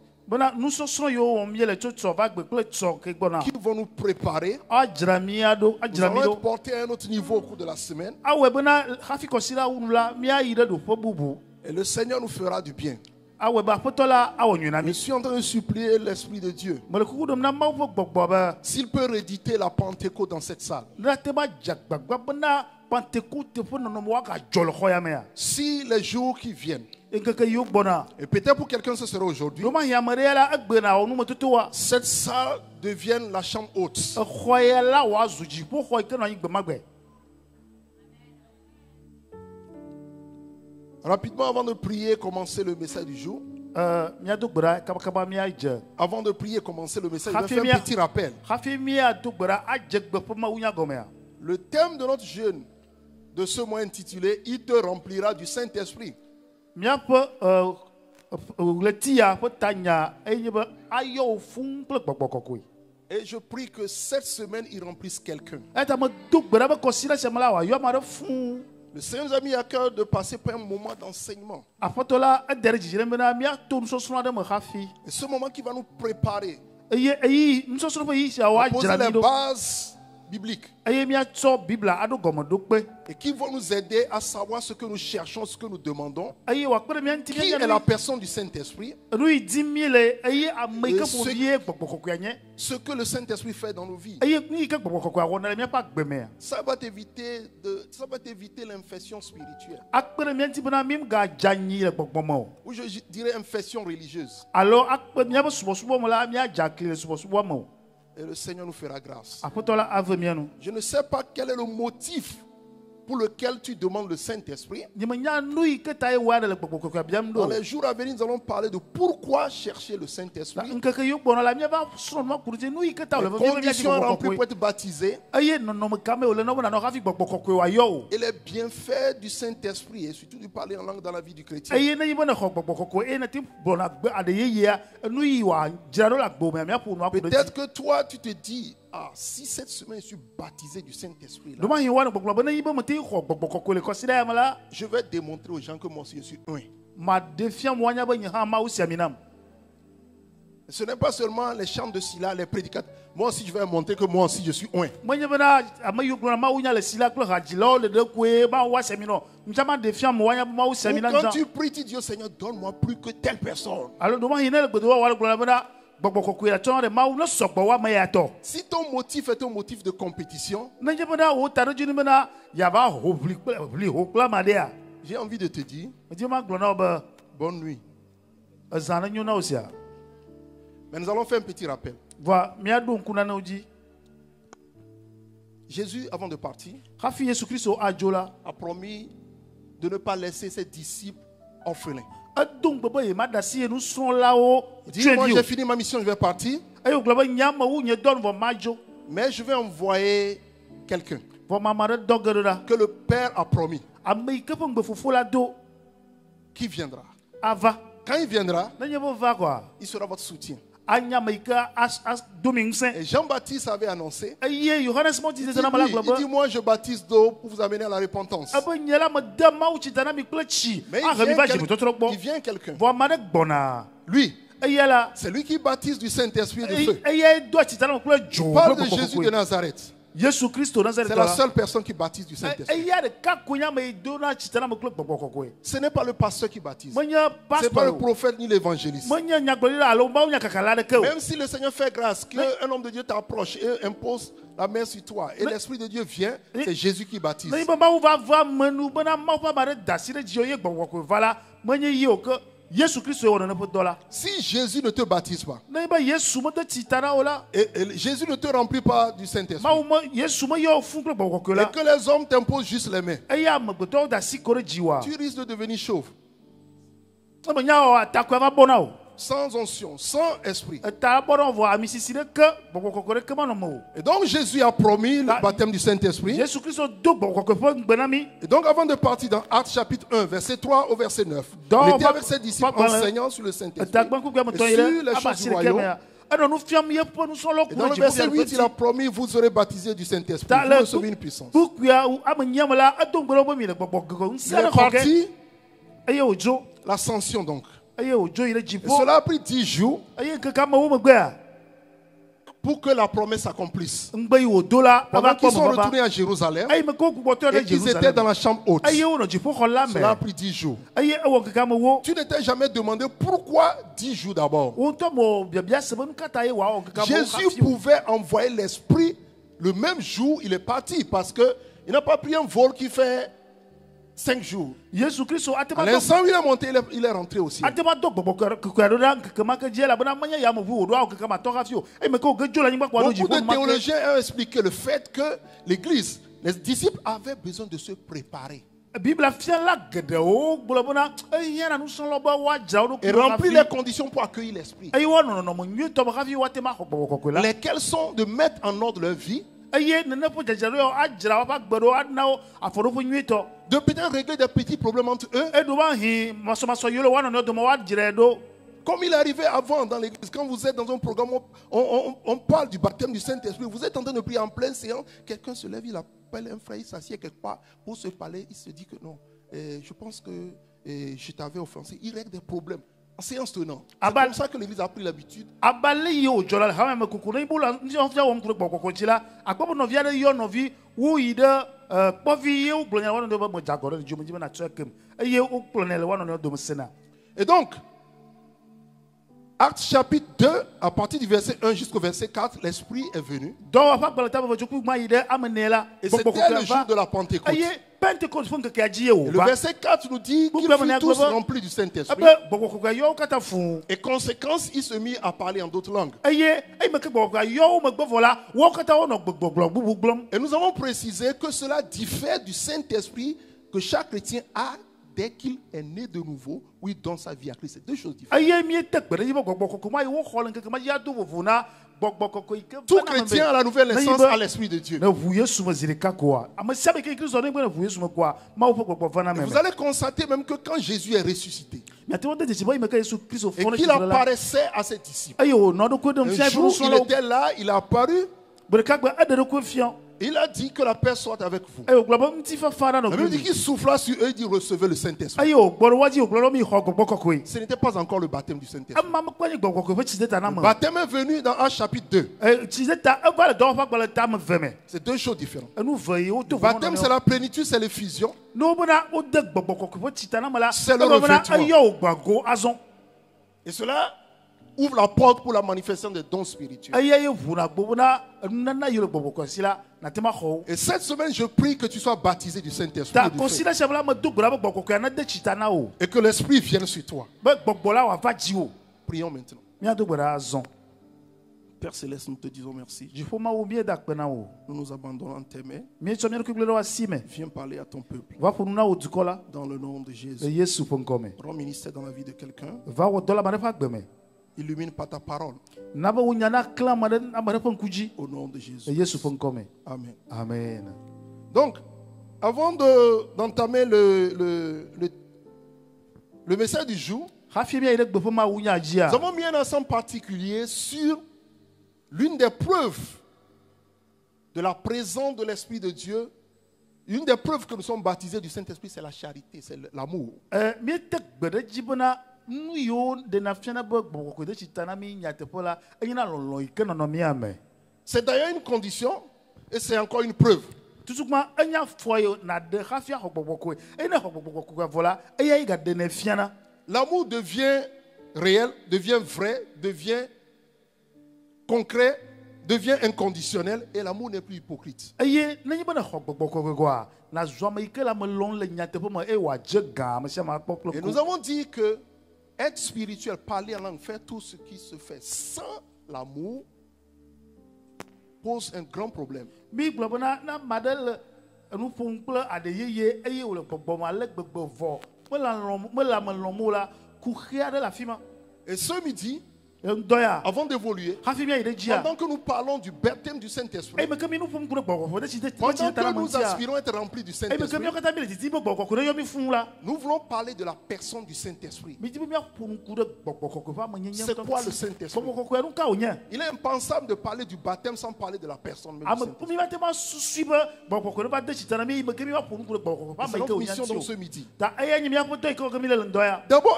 qui vont nous préparer, nous allons être portés à un autre niveau au cours de la semaine, et le Seigneur nous fera du bien. Je suis en train de supplier l'Esprit de Dieu, s'il peut rééditer la Pentecôte dans cette salle. Si les jours qui viennent, et peut-être pour quelqu'un ce sera aujourd'hui, cette salle devienne la chambre haute. Rapidement, avant de prier, commencer le message du jour. Avant de prier, commencer le message, je vais faire un petit rappel. Le thème de notre jeûne de ce mois intitulé « Il te remplira du Saint-Esprit ». Et je prie que cette semaine, il remplisse quelqu'un. Le Seigneur nous a mis à cœur de passer par un moment d'enseignement. Et ce moment qui va nous préparer à poser les bases bibliques et qui vont nous aider à savoir ce que nous cherchons, ce que nous demandons, qui est la personne du Saint-Esprit, ce que le Saint-Esprit fait dans nos vies. Ça va t'éviter l'infection spirituelle, ou je dirais infection religieuse. Et le Seigneur nous fera grâce. Je ne sais pas quel est le motif pour lequel tu demandes le Saint-Esprit. Dans les jours à venir, nous allons parler de pourquoi chercher le Saint-Esprit. Les conditions remplies pour être baptisé. Et les bienfaits du Saint-Esprit. Et surtout de parler en langue dans la vie du chrétien. Peut-être que toi, tu te dis, ah, si cette semaine je suis baptisé du Saint-Esprit, je vais démontrer aux gens que moi aussi je suis un. Ce n'est pas seulement les chants de Sila, les prédicateurs. Moi aussi je vais montrer que moi aussi je suis un. Quand tu pries, tu dis au Seigneur, donne-moi plus que telle personne. Si ton motif est un motif de compétition, j'ai envie de te dire, bonne nuit. Mais nous allons faire un petit rappel. Jésus, avant de partir, a promis de ne pas laisser ses disciples orphelins. Dis-moi, j'ai fini ma mission, je vais partir. Mais je vais envoyer quelqu'un que le Père a promis, qui viendra. Quand il viendra, il sera votre soutien. Et Jean-Baptiste avait annoncé, il dit, moi je baptise d'eau pour vous amener à la repentance. Mais il vient quelqu'un. Lui, c'est lui qui baptise du Saint-Esprit et de feu. Il parle de Jésus de Nazareth. C'est la seule personne qui baptise du Saint-Esprit. Ce n'est pas le pasteur qui baptise. Ce n'est pas le prophète ni l'évangéliste. Même si le Seigneur fait grâce, qu'un homme de Dieu t'approche et impose la main sur toi, et l'Esprit de Dieu vient, c'est Jésus qui baptise. Si Jésus ne te baptise pas, et Jésus ne te remplit pas du Saint-Esprit, et que les hommes t'imposent juste les mains, tu risques de devenir chauve. sans onction, sans esprit. Et donc Jésus a promis le baptême du Saint-Esprit. Et donc avant de partir dans Actes chapitre 1, verset 3 au verset 9, il était avec ses disciples enseignant sur le Saint-Esprit et sur les choses du royaume. Et dans le verset 8, il a promis, vous serez baptisés du Saint-Esprit, vous recevez une puissance. Il est parti, l'ascension donc. Et cela a pris 10 jours pour que la promesse s'accomplisse. Pendant qu'ils sont retournés à Jérusalem, et qu'ils étaient dans la chambre haute, cela a pris 10 jours. Tu n'étais jamais demandé pourquoi 10 jours d'abord. Jésus pouvait envoyer l'Esprit le même jour, il est parti, parce qu'il n'a pas pris un vol qui fait 5 jours. À l'instant où il est monté, il est rentré aussi. Beaucoup de théologiens ont expliqué le fait que l'Église, les disciples avaient besoin de se préparer et remplir les conditions pour accueillir l'Esprit, lesquelles sont de mettre en ordre leur vie, de peut-être régler des petits problèmes entre eux. Comme il arrivait avant dans l'église, quand vous êtes dans un programme, on parle du baptême du Saint-Esprit, vous êtes en train de prier en pleine séance, quelqu'un se lève, il appelle un frère, il s'assied quelque part pour se parler, il se dit que non, je pense que je t'avais offensé, il règle des problèmes. En séance tenante. C'est comme ça que l'Église a pris l'habitude. Et donc, Actes chapitre 2, à partir du verset 1 jusqu'au verset 4, l'Esprit est venu. Et c'était le jour de la Pentecôte. Le verset 4 nous dit qu'ils furent tous remplis du Saint-Esprit. Et conséquence, il se mit à parler en d'autres langues. Et nous avons précisé que cela diffère du Saint-Esprit que chaque chrétien a dès qu'il est né de nouveau, où il donne sa vie à Christ. C'est deux choses différentes. Tout chrétien à la nouvelle naissance a l'Esprit de Dieu. Et vous allez constater même que quand Jésus est ressuscité et qu'il apparaissait à ses disciples, un jour il était là, il a apparu. Il a dit que la paix soit avec vous. Il dit qu'il souffla sur eux, il dit recevez le Saint-Esprit. Ce n'était pas encore le baptême du Saint-Esprit. Le baptême est venu dans Actes chapitre 2. C'est deux choses différentes. Le baptême, c'est la plénitude, c'est l'effusion. C'est le revêtement. Et cela ouvre la porte pour la manifestation des dons spirituels. Et cette semaine, je prie que tu sois baptisé du Saint-Esprit et que l'Esprit vienne sur toi. Prions maintenant. Père Céleste, nous te disons merci. Nous nous abandonnons en tes mains. Viens parler à ton peuple. Dans le nom de Jésus. Rends ministère dans la vie de quelqu'un. Illumine par ta parole. Au nom de Jésus. Amen. Amen. Donc, avant d'entamer le message du jour, nous avons mis un accent particulier sur l'une des preuves de la présence de l'Esprit de Dieu. Une des preuves que nous sommes baptisés du Saint-Esprit, c'est la charité, c'est l'amour. C'est d'ailleurs une condition et c'est encore une preuve. L'amour devient réel, devient vrai, devient concret, devient inconditionnel et l'amour n'est plus hypocrite. Et nous avons dit que être spirituel, parler en langue, faire tout ce qui se fait sans l'amour pose un grand problème. Et ce midi, avant d'évoluer, pendant que nous parlons du baptême du Saint-Esprit, pendant que nous aspirons à être remplis du Saint-Esprit, nous voulons parler de la personne du Saint-Esprit. C'est quoi le Saint-Esprit? Il est impensable de parler du baptême sans parler de la personne même du Saint-Esprit. C'est notre mission dans ce midi. D'abord,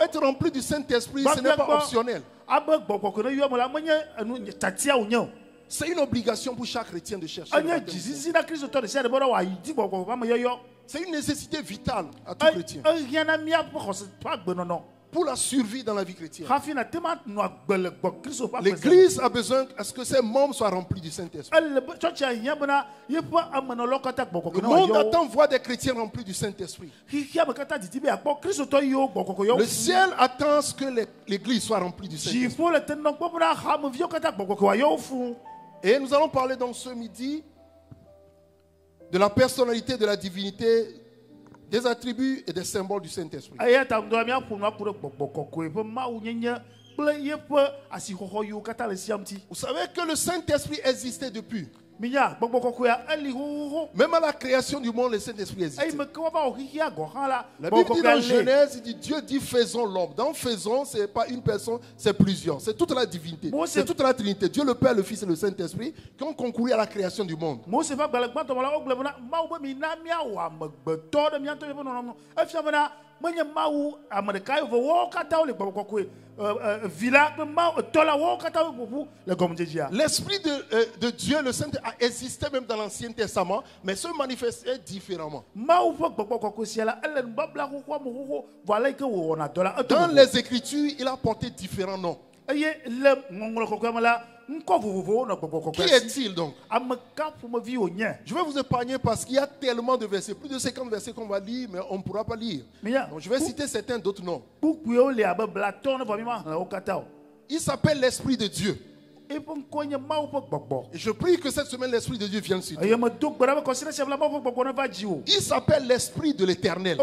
être rempli du Saint-Esprit, ce n'est pas optionnel. C'est une obligation pour chaque chrétien de chercher. C'est une nécessité vitale à tout chrétien. Pour la survie dans la vie chrétienne. L'Église a besoin à ce que ses membres soient remplis du Saint-Esprit. Le monde attend voir des chrétiens remplis du Saint-Esprit. Le ciel attend à ce que l'Église soit remplie du Saint-Esprit. Et nous allons parler donc ce midi de la personnalité, de la divinité, des attributs et des symboles du Saint-Esprit. Vous savez que le Saint-Esprit existait depuis. Même à la création du monde, le Saint-Esprit existait. La Bible dit dans Genèse, il dit, Dieu dit faisons l'homme. Dans faisons, ce n'est pas une personne, c'est plusieurs. C'est toute la divinité. C'est toute la Trinité. Dieu le Père, le Fils et le Saint-Esprit qui ont concouru à la création du monde. L'Esprit de Dieu, le Saint, a existé même dans l'Ancien Testament, mais se manifestait différemment. Dans les Écritures, il a porté différents noms. Qui est-il donc? Je vais vous épargner parce qu'il y a tellement de versets, plus de 50 versets qu'on va lire, mais on ne pourra pas lire. Donc je vais citer certains d'autres noms. Il s'appelle l'Esprit de Dieu. Et je prie que cette semaine l'Esprit de Dieu vienne sur toi. Il s'appelle l'Esprit de l'Éternel.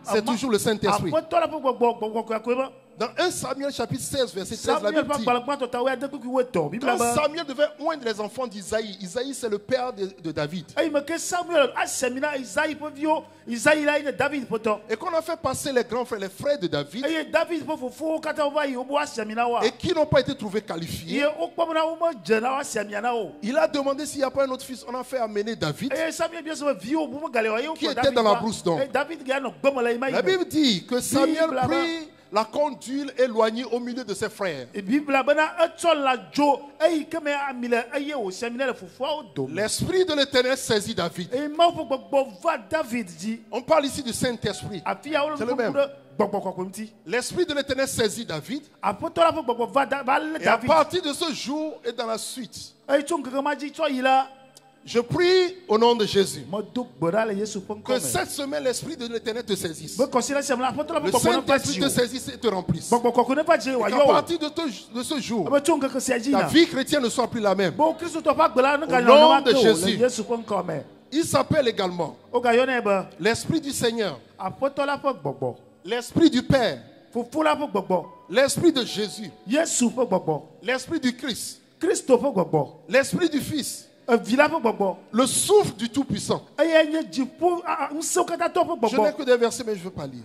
C'est toujours le Saint-Esprit. Dans 1 Samuel chapitre 16 verset 13, la Bible dit, quand Samuel devait oindre les enfants d'Isaïe, Isaïe c'est le père de David, et qu'on a fait passer les grands frères, les frères de David, et qui n'ont pas été trouvés qualifiés, il a demandé s'il n'y a pas un autre fils. On a fait amener David, qui était dans la brousse d'ombre. La Bible dit que Samuel prit la corne d'huile éloignée au milieu de ses frères. L'Esprit de l'Éternel saisit David. On parle ici du Saint-Esprit. C'est le même. L'Esprit de l'Éternel saisit David. Et à partir de ce jour et dans la suite, je prie au nom de Jésus que cette semaine l'Esprit de l'Éternel te saisisse. Le Saint-Esprit te saisisse et te remplisse. Et qu'à partir de ce jour, ta vie chrétienne ne soit plus la même. Au nom de Jésus. Il s'appelle également l'Esprit du Seigneur, l'Esprit du Père, l'Esprit de Jésus, l'Esprit du Christ, l'Esprit du Fils, le souffle du Tout-Puissant. Je n'ai que des versets, mais je ne veux pas lire.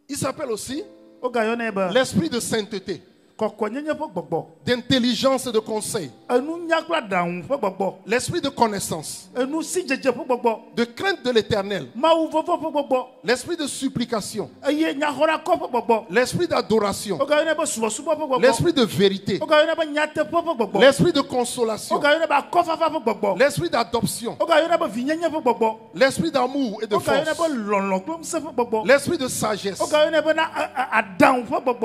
Il s'appelle aussi l'Esprit de sainteté, d'intelligence et de conseil, l'Esprit de connaissance, de crainte de l'Éternel, l'Esprit de supplication, l'Esprit d'adoration, l'Esprit de vérité, l'Esprit de consolation, l'Esprit d'adoption, l'Esprit d'amour et de force, l'Esprit de sagesse,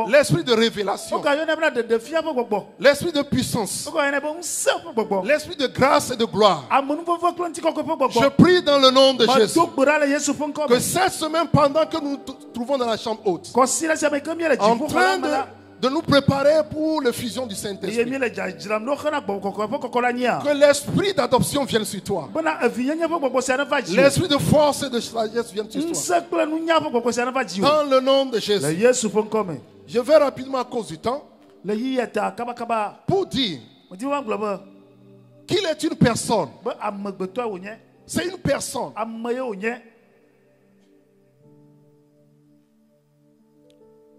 l'Esprit de révélation, l'Esprit de puissance, l'Esprit de grâce et de gloire. Je prie dans le nom de Jésus que cette semaine, pendant que nous nous trouvons dans la chambre haute, en train de nous préparer pour la fusion du Saint-Esprit. Que l'esprit d'adoption vienne sur toi. L'esprit de force et de sagesse vienne sur toi. Dans le nom de Jésus. Je vais rapidement à cause du temps pour dire qu'il est une personne. C'est une personne.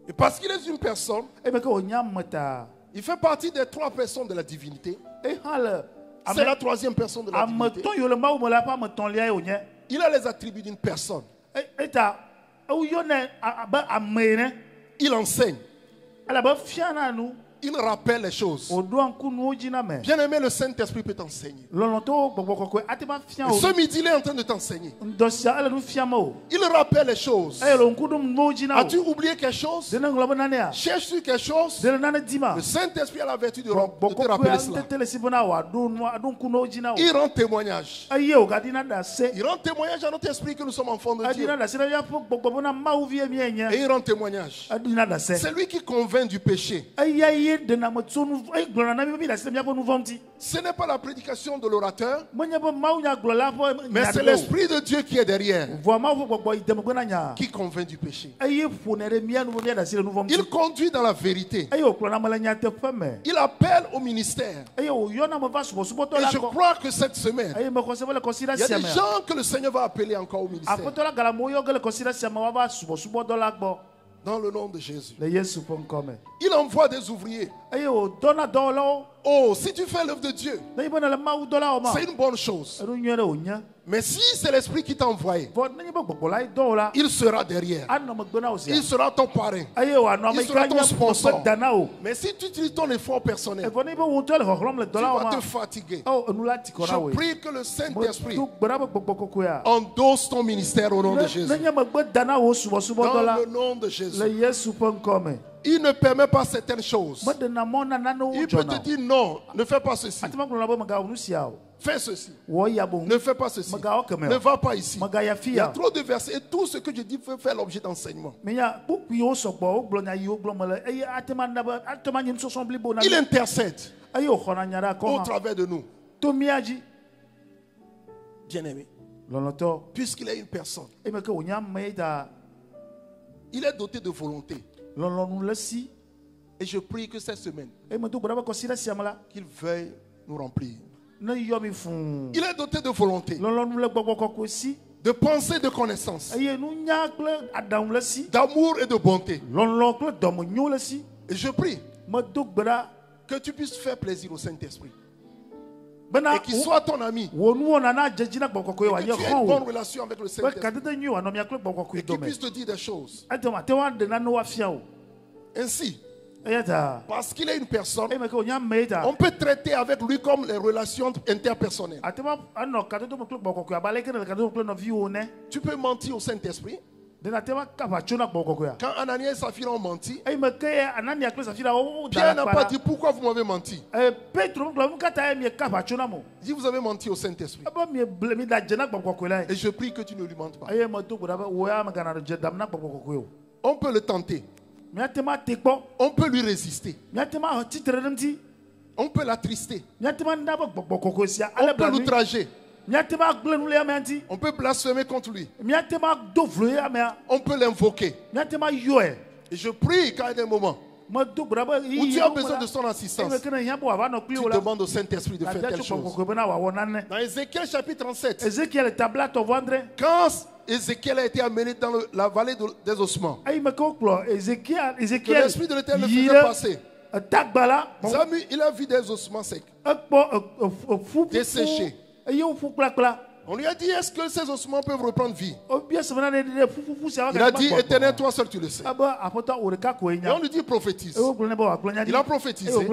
Et parce qu'il est une personne, il fait partie des 3 personnes de la divinité. C'est la 3e personne de la divinité. Il a les attributs d'une personne. Il enseigne. Il rappelle les choses. Bien aimé, le Saint-Esprit peut t'enseigner. Ce midi, il est en train de t'enseigner. Il rappelle les choses. As-tu oublié quelque chose? Cherche sur quelque chose. Le Saint-Esprit a la vertu de te rappeler cela. Il rend témoignage. Il rend témoignage à notre esprit que nous sommes enfants de Dieu. Et il rend témoignage. C'est lui qui convainc du péché. Ce n'est pas la prédication de l'orateur, mais c'est l'Esprit de Dieu qui est derrière, qui convainc du péché. Il conduit dans la vérité. Il appelle au ministère. Et je crois que cette semaine, il y a des gens que le Seigneur va appeler encore au ministère. Dans le nom de Jésus. Il envoie des ouvriers. Oh, si tu fais l'œuvre de Dieu, c'est une bonne chose. Mais si c'est l'Esprit qui t'a envoyé, il sera derrière. Il sera ton parrain. Il sera ton sponsor. Mais si tu utilises ton effort personnel, tu vas te fatiguer. Je prie que le Saint-Esprit endosse ton ministère au nom de Jésus. Dans le nom de Jésus. Il ne permet pas certaines choses. Il peut te dire non, ne fais pas ceci. Fais ceci. Ne fais pas ceci. Ne va pas ici. Il y a trop de versets et tout ce que je dis peut faire l'objet d'enseignement. Il intercède au travers de nous. Bien-aimé, puisqu'il est une personne, il est doté de volonté. Et je prie que cette semaine, qu'il veuille nous remplir. Il est doté de volonté, de pensée, de connaissance, d'amour et de bonté. Et je prie que tu puisses faire plaisir au Saint-Esprit. Et qu'il soit ton ami. Et que tu aies une bonne relation avec le Saint-Esprit. Et qu'il puisse te dire des choses. Ainsi, parce qu'il est une personne, on peut traiter avec lui comme les relations interpersonnelles. Tu peux mentir au Saint-Esprit. Quand Ananias et Saphira ont menti, Pierre n'a pas dit pourquoi vous m'avez menti. Il dit vous avez menti au Saint-Esprit. Et je prie que tu ne lui mentes pas. On peut le tenter. On peut lui résister. On peut l'attrister. On peut l'outrager. On peut blasphémer contre lui. On peut l'invoquer. Et je prie qu'à un moment où tu as besoin de son assistance, tu demandes au Saint-Esprit de faire telle chose. Dans Ézéchiel chapitre 37, quand Ézéchiel a été amené dans la vallée des ossements, que l'Esprit de l'Éternel le faisait passer, il a vu des ossements secs, desséchés. On lui a dit, est-ce que ces ossements peuvent reprendre vie? Il a dit, Éternel, toi seul tu le sais. Et on lui dit, prophétise. Il a prophétisé.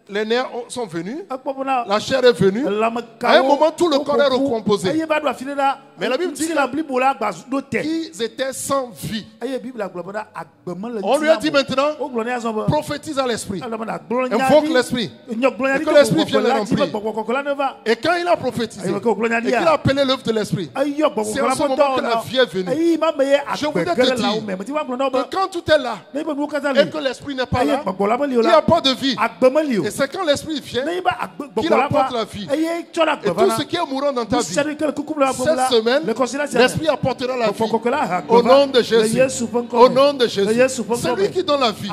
les nerfs sont venus, la chair est venue. À un moment, tout le corps est recomposé. Mais la Bible dit qu'ils étaient sans vie. On lui a dit maintenant, prophétise à l'esprit, invoque l'esprit, et que l'esprit vienne le remplir. Et quand il a prophétisé, et qu'il a appelé l'œuvre de l'esprit, c'est en ce moment que la vie est venue. Je voudrais te dire que quand tout est là, et que l'esprit n'est pas là, il n'y a pas de vie. Et c'est quand l'esprit vient qu'il apporte la vie. Et tout ce qui est mourant dans ta vie, cette semaine, l'esprit apportera la vie. Au nom de Jésus. Au nom de Jésus. C'est lui qui donne la vie.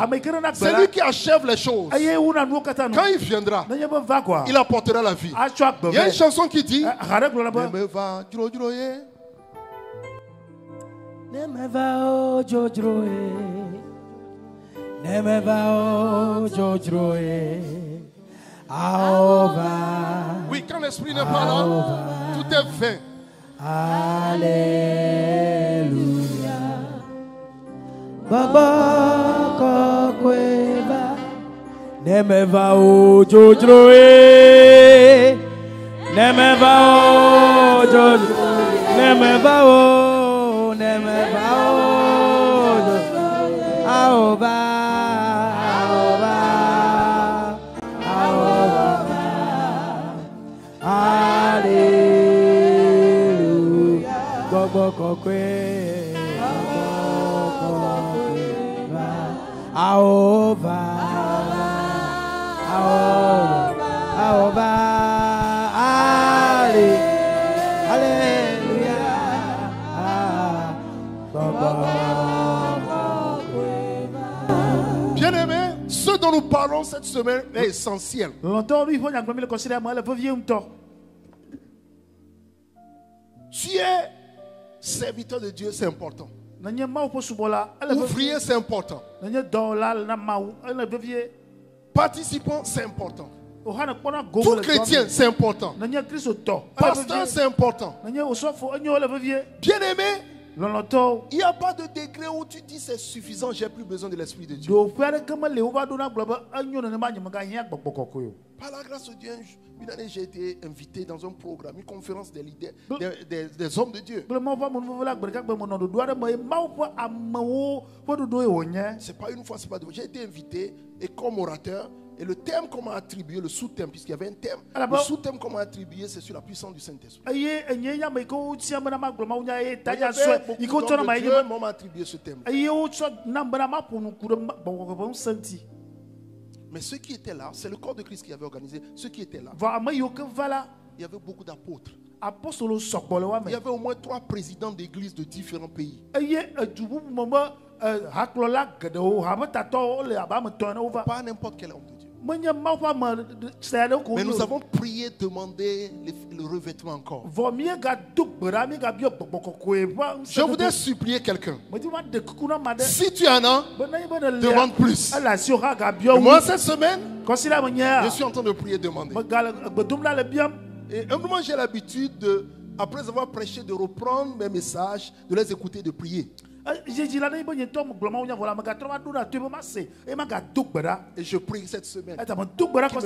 C'est lui qui achève les choses. Quand il viendra, il apportera la vie. Il y a une chanson qui dit oui, quand l'esprit n'est pas là, tout est vain. Alléluia. Baba kokweba nemeva o jojroe nemeva o jojroe nemeva o aoba Bien-aimé, ce dont nous parlons cette semaine est essentiel. Tu es serviteur de Dieu, c'est important. Ouvrier, c'est important. Participant, c'est important. Tout chrétien, c'est important. Pasteur, c'est important. Bien-aimé, il n'y a pas de degré où tu dis c'est suffisant, j'ai plus besoin de l'Esprit de Dieu. Par la grâce de Dieu, une année j'ai été invité dans un programme, une conférence des leaders, des hommes de Dieu. C'est pas une fois, c'est pas deux. J'ai été invité et comme orateur. Et le thème qu'on m'a attribué, le sous-thème, puisqu'il y avait un thème, le sous-thème qu'on m'a attribué, c'est sur la puissance du Saint-Esprit. Il y avait beaucoup d'hommes de Dieu, on m'a attribué ce thème. Mais ceux qui étaient là, c'est le corps de Christ qui avait organisé. Ceux qui étaient là, il y avait beaucoup d'apôtres. Il y avait au moins 3 présidents d'églises de différents pays. Pas n'importe quel homme de Dieu. Mais nous avons prié, demandé le revêtement encore. Je voudrais supplier quelqu'un. Si tu en as, demande plus. Et moi cette semaine, je suis en train de prier, demander. Et un moment j'ai l'habitude, après avoir prêché, de reprendre mes messages, de les écouter, de prier. Et je prie cette semaine qu'il me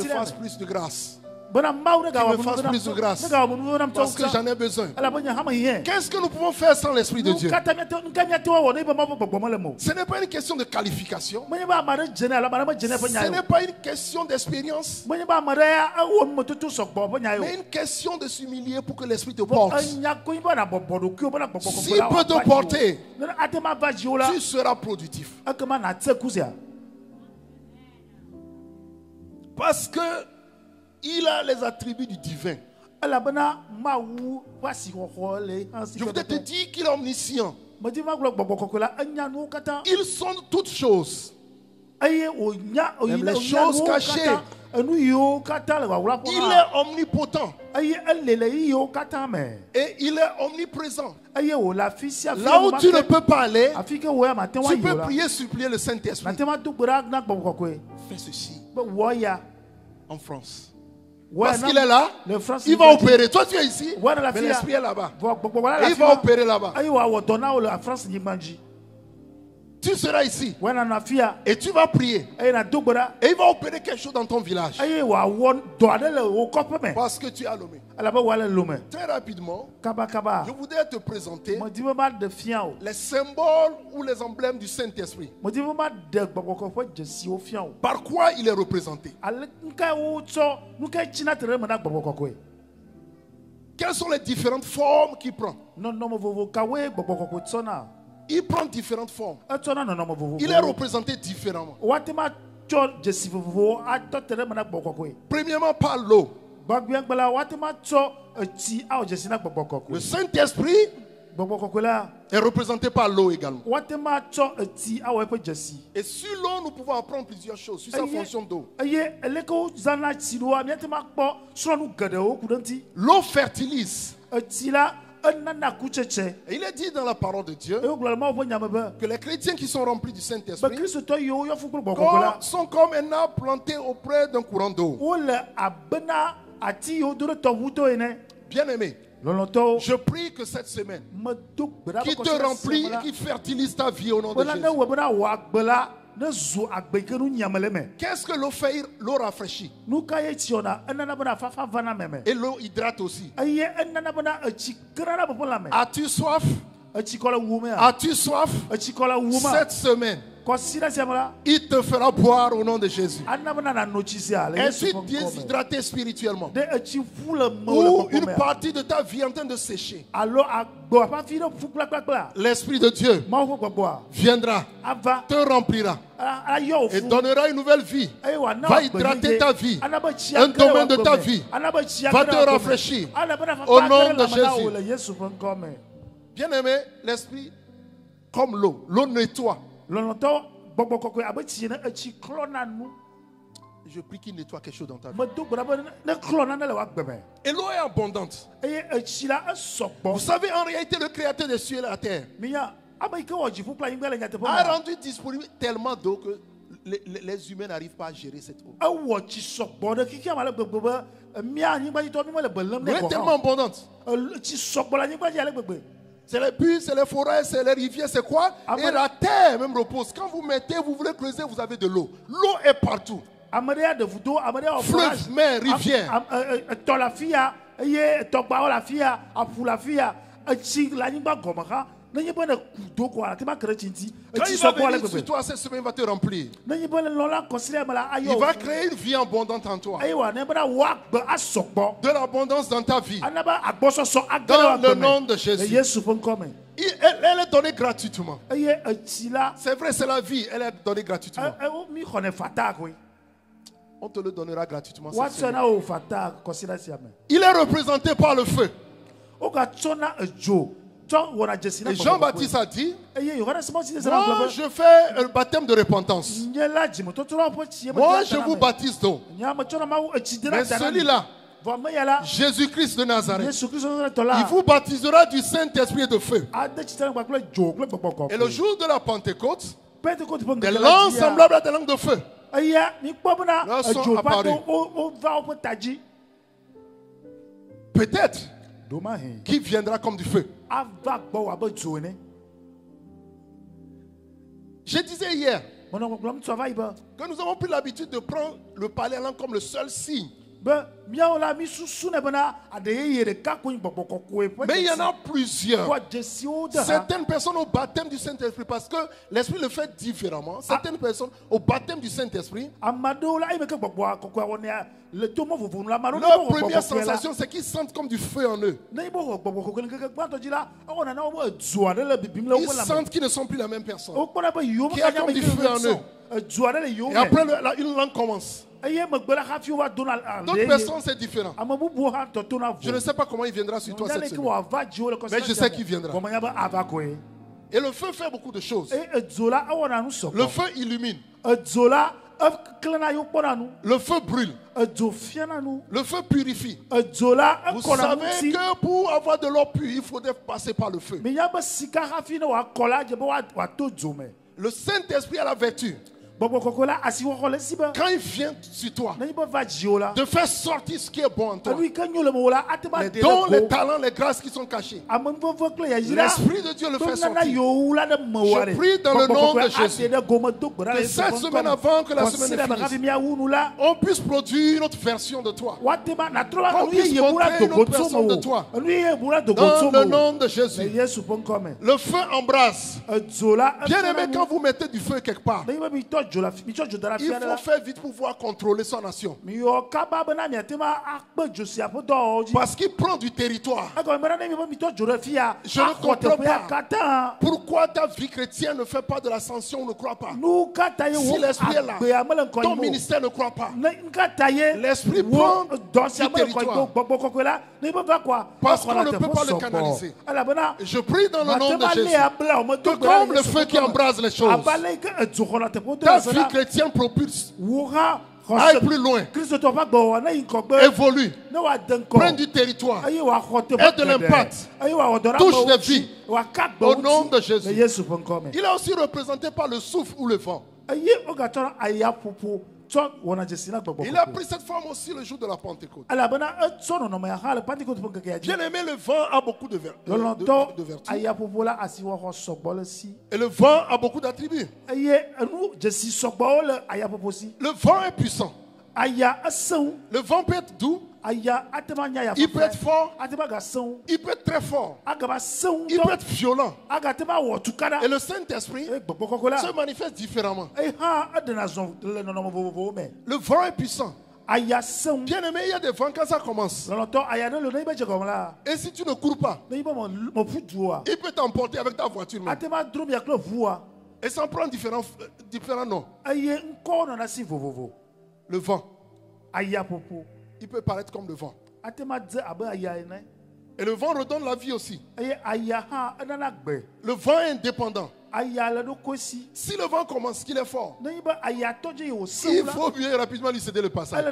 fasse plus de grâce. Qu'il me fasse plus de grâce. Parce que j'en ai besoin. Qu'est-ce que nous pouvons faire sans l'Esprit de Dieu? Ce n'est pas une question de qualification. Ce n'est pas une question d'expérience. Mais une question de s'humilier pour que l'Esprit te porte. S'il peut te porter, tu seras productif. Parce que il a les attributs du divin. Je voudrais te dire qu'il est omniscient. Il sonde toutes choses. Même les choses cachées. Il est omnipotent. Et il est omniprésent. Là où tu ne peux pas aller, tu peux prier, supplier le Saint-Esprit. Fais ceci en France. Parce qu'il est là, il va opérer. Toi tu es ici, mais l'Esprit est là-bas. Et il va opérer là-bas. Tu seras ici et tu vas prier et il va opérer quelque chose dans ton village parce que tu as Lomé. Très rapidement, je voudrais te présenter les symboles ou les emblèmes du Saint-Esprit. Par quoi il est représenté? Quelles sont les différentes formes qu'il prend? Il prend différentes formes. Il est représenté différemment. Premièrement par l'eau. Le Saint-Esprit est représenté par l'eau également. Et sur l'eau, nous pouvons apprendre plusieurs choses sur sa fonction d'eau. L'eau fertilise. Et il est dit dans la parole de Dieu que les chrétiens qui sont remplis du Saint-Esprit sont comme un arbre planté auprès d'un courant d'eau. Bien-aimé, je prie que cette semaine, qui te remplit et qui fertilise ta vie au nom de Jésus. Qu'est-ce que l'eau fait? L'eau rafraîchit. Et l'eau hydrate aussi. As-tu soif? As-tu soif? Cette semaine, il te fera boire au nom de Jésus. Es-tu déshydraté spirituellement? Ou une partie de ta vie est en train de sécher? L'Esprit de Dieu viendra, te remplira et donnera une nouvelle vie. Va hydrater ta vie. Un domaine de ta vie va te rafraîchir au nom de Jésus. Bien-aimé, l'Esprit, comme l'eau, l'eau nettoie. Je prie qu'il nettoie quelque chose dans ta vie. Et l'eau est abondante. Vous savez, en réalité, le Créateur des cieux et de la terre a rendu disponible tellement d'eau que les humains n'arrivent pas à gérer cette eau. Elle est tellement abondante. C'est les puits, c'est les forêts, c'est les rivières, c'est quoi? Et la terre même repose. Quand vous mettez, vous voulez creuser, vous avez de l'eau. L'eau est partout. Fleuve, mer, rivière. Quand il va venir sur toi, cette semaine va te remplir. Il va créer une vie abondante en toi. De l'abondance dans ta vie. Dans le nom de Jésus. Elle est donnée gratuitement. C'est vrai, c'est la vie. Elle est donnée gratuitement. On te le donnera gratuitement. Il est représenté par le feu. Et Jean-Baptiste a dit, moi je fais un baptême de repentance. Moi je vous baptise d'eau. Mais celui-là, Jésus-Christ de Nazareth, il vous baptisera du Saint-Esprit et de feu. Et le jour de la Pentecôte, des langues semblables à des langues de feu leur sont apparues. Peut-être qui viendra comme du feu. Je disais hier que nous avons pris l'habitude de prendre le parler en langue comme le seul signe. Mais il y en a plusieurs. Certaines personnes au baptême du Saint-Esprit, parce que l'Esprit le fait différemment. Certaines personnes au baptême du Saint-Esprit, leur première sensation, c'est qu'ils sentent comme du feu en eux. Ils sentent qu'ils ne sont plus la même personne. Qu'il y a comme du feu en eux. Et après, une langue commence. D'autres personnes, c'est différent. Je ne sais pas comment il viendra sur toi cette semaine, mais je sais qu'il viendra. Et le feu fait beaucoup de choses. Le feu illumine. Le feu brûle. Le feu purifie. Vous savez que pour avoir de l'eau pure, il faudrait passer par le feu. Le Saint-Esprit a la vertu Quand il vient sur toi, de faire sortir ce qui est bon en toi, les dons, les talents, les grâces qui sont cachés, l'Esprit de Dieu le fait sortir. Je prie dans le nom de Jésus que cette semaine avant que la semaine finisse, on puisse produire une autre version de toi. On puisse montrer une autre version de toi. Dans le nom de Jésus. Le feu embrase. Bien aimé, quand vous mettez du feu quelque part, il faut faire vite pour pouvoir contrôler son nation. Parce qu'il prend du territoire. Je ne comprends pas pourquoi ta vie chrétienne ne fait pas de l'ascension, ne croit pas. Si l'Esprit est là, ton ministère ne croit pas. L'Esprit prend du territoire. Parce qu'on ne peut pas le canaliser. Je prie dans le nom de Jésus que comme le feu qui embrase les choses, ta vie chrétienne propulse, aille plus loin, évolue, prenne du territoire, ait de l'impact, touche des vies, au nom de Jésus. Il est aussi représenté par le souffle ou le vent. Il a pris cette forme aussi le jour de la Pentecôte. Bien aimé, le vent a beaucoup de vertus. Et le vent a beaucoup d'attributs. Le vent est puissant. Le vent peut être doux. Il peut être fort. Il peut être très fort. Il peut être violent. Et le Saint-Esprit se manifeste différemment. Le vent est puissant. Bien aimé, il y a des vents quand ça commence. Et si tu ne cours pas, il peut t'emporter avec ta voiture même. Et ça prend différents noms. Le vent. Il peut paraître comme le vent. Et le vent redonne la vie aussi. Le vent est indépendant. Si le vent commence, qu'il est fort, il faut bien rapidement lui céder le passage.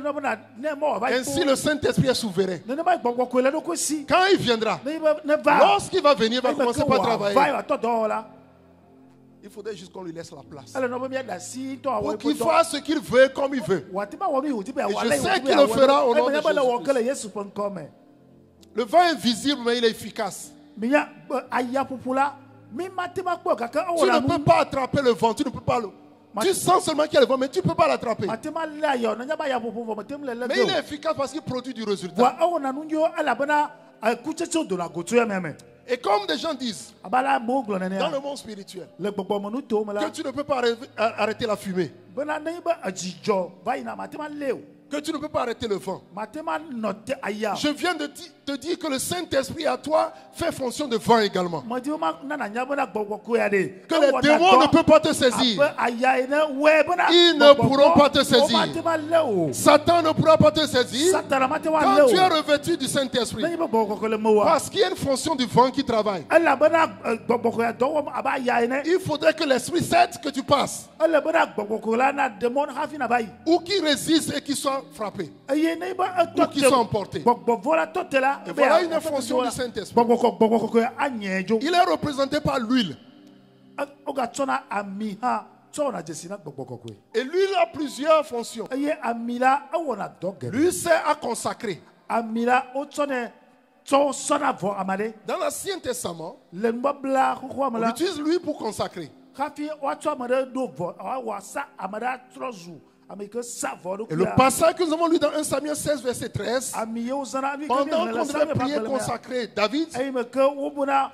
Ainsi le Saint-Esprit est souverain. Quand il viendra, lorsqu'il va venir, il va commencer par travailler. Il faudrait juste qu'on lui laisse la place. Pour qu'il fasse ce qu'il veut comme il veut. Et je sais qu'il le fera au nom de Jésus. Le vent est visible, mais il est efficace. Tu ne peux pas attraper le vent. Tu ne peux pas le... Tu sens seulement qu'il y a le vent, mais tu ne peux pas l'attraper. Mais il est efficace parce qu'il produit du résultat. Et comme des gens disent dans le monde spirituel que tu ne peux pas arrêter la fumée, que tu ne peux pas arrêter le vent. Je viens de te dire que le Saint-Esprit à toi fait fonction de vent également. Que les démons ne peuvent pas te saisir. Ils ne pourront pas te saisir. Satan ne pourra pas te saisir quand tu es revêtu du Saint-Esprit. Parce qu'il y a une fonction du vent qui travaille. Il faudrait que l'Esprit cède que tu passes. Ou qu'il résiste et qu'il soit frappés ou qui sont emportés. Et voilà une fonction du Saint-Esprit. Il est représenté par l'huile. Et l'huile a plusieurs fonctions. L'huile sert à consacrer. Dans l'Ancien Testament, on utilise l'huile pour consacrer. Et le passage que nous avons lu dans 1 Samuel 16, verset 13, pendant qu'on devait prier consacrer David,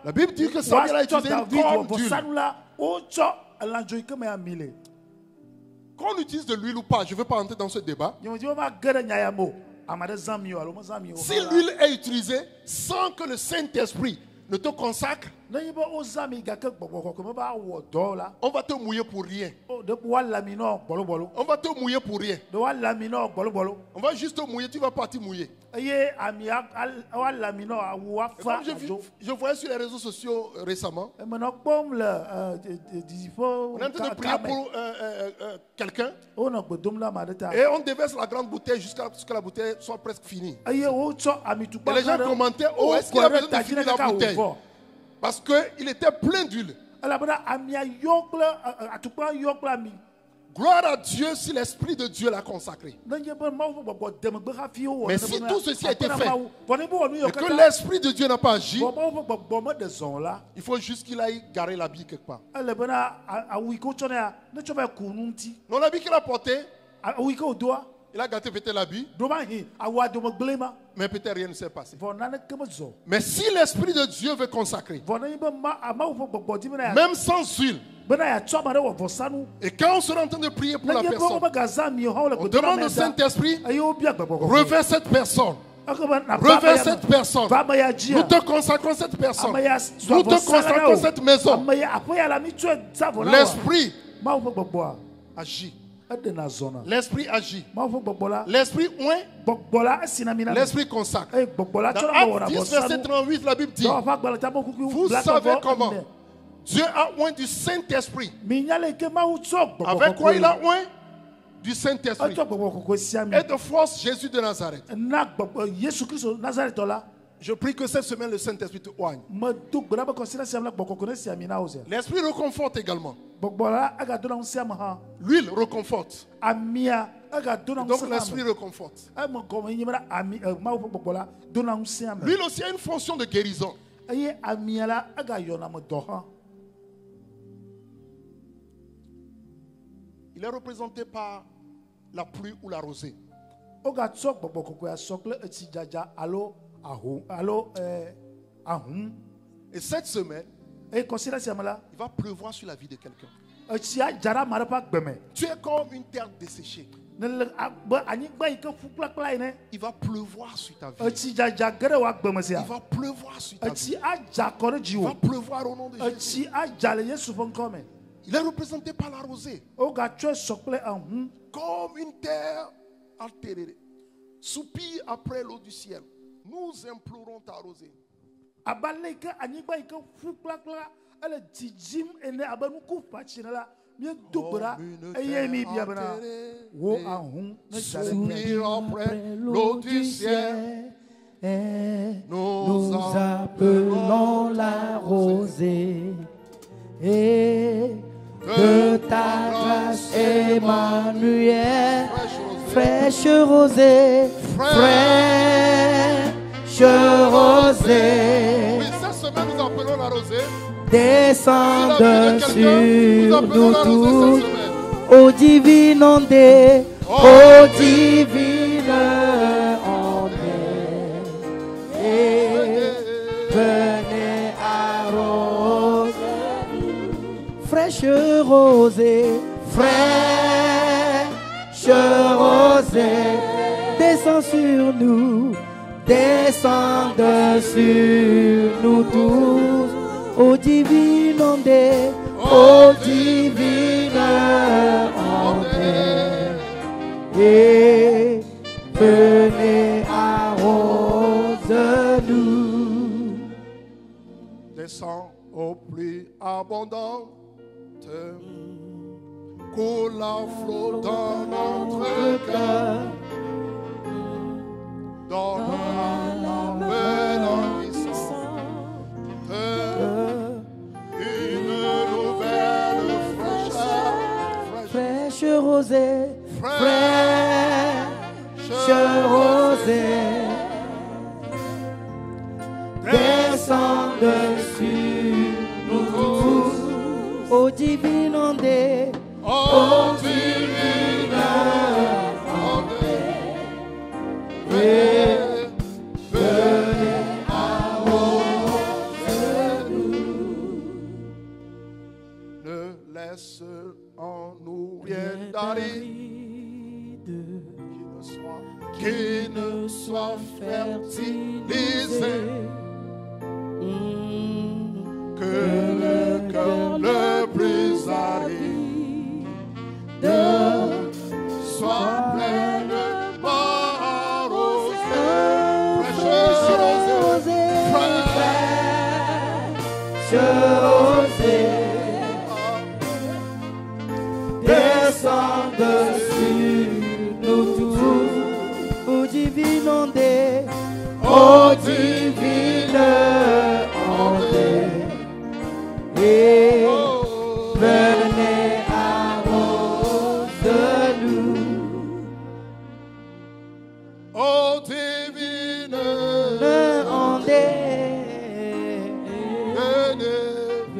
la Bible dit que Samuel a utilisé une corne d'huile. Qu'on utilise de l'huile ou pas, je ne veux pas entrer dans ce débat. Si l'huile est utilisée sans que le Saint-Esprit ne te consacre, on va te mouiller pour rien. On va te mouiller pour rien. On va juste te mouiller, tu vas partir mouiller. Je voyais sur les réseaux sociaux récemment, on est en train de prier pour quelqu'un et on déverse la grande bouteille jusqu'à ce que la bouteille soit presque finie. Et les gens commentaient, oh, est-ce qu'il a besoin de finir la bouteille? Parce qu'il était plein d'huile. Gloire à Dieu si l'Esprit de Dieu l'a consacré. Mais si tout ceci a été fait et que l'Esprit de Dieu n'a pas agi, il faut juste qu'il aille garer l'habit quelque part. Non, l'habit qu'il a porté, il a gâté peut-être l'habit, mais peut-être rien ne s'est passé. Mais si l'Esprit de Dieu veut consacrer, même sans huile, et quand on sera en train de prier pour la personne, on demande au Saint-Esprit, revêt cette personne. Revêt cette personne. Nous te consacrons cette personne. Nous te consacrons cette maison. L'Esprit agit. L'Esprit agit. L'Esprit oint. L'Esprit consacre. Dans Actes 10, verset 38, la Bible dit, vous savez comment Dieu a oint du Saint-Esprit. Avec quoi il a oint? Du Saint-Esprit. Et de force, Jésus de Nazareth. Je prie que cette semaine, le Saint-Esprit te oigne. L'Esprit reconforte également. L'huile reconforte. Donc l'Esprit reconforte. L'huile aussi a une fonction de guérison. Il est représenté par la pluie ou la rosée. Et cette semaine, il va pleuvoir sur la vie de quelqu'un. Tu es comme une terre desséchée. Il va pleuvoir sur ta vie. Il va pleuvoir sur ta vie. Il va pleuvoir au nom de Jésus. Il est représenté par la rosée. Comme une terre altérée. Soupire après l'eau du ciel. Nous implorons ta rosée. Soupire après l'eau du ciel. Nous appelons la rosée. Et de ta grâce, Emmanuel, fraîche rosée, fraîche rosée. Oui, cette semaine nous appelons la rosée. Descende sur nous tous, ô divine ondée, ô divine ondée. Et venez arroser. Fraîche rosée, fraîche rosée, descend sur nous, descende sur nous tous, ô divine ondée, ô divine ondée, et venez arrose-nous. Descends aux pluies abondantes, coule à flot dans notre cœur, donne la nouvelle envissante, une nouvelle fraîcheur, fraîche rosée, fraîche rosée, descend dessus nous tous, ô divine ondée, ô divine ondée, et venez arroser-nous. Ne laisse en nous rien d'aride, qui ne soit fertilisé, que le cœur le plus aride soit pleinement arrosé. Fraîche rosée, fraîche rosée, descend dessus nous tous, ô divine ondée, ô divine ondée, et venez arroser.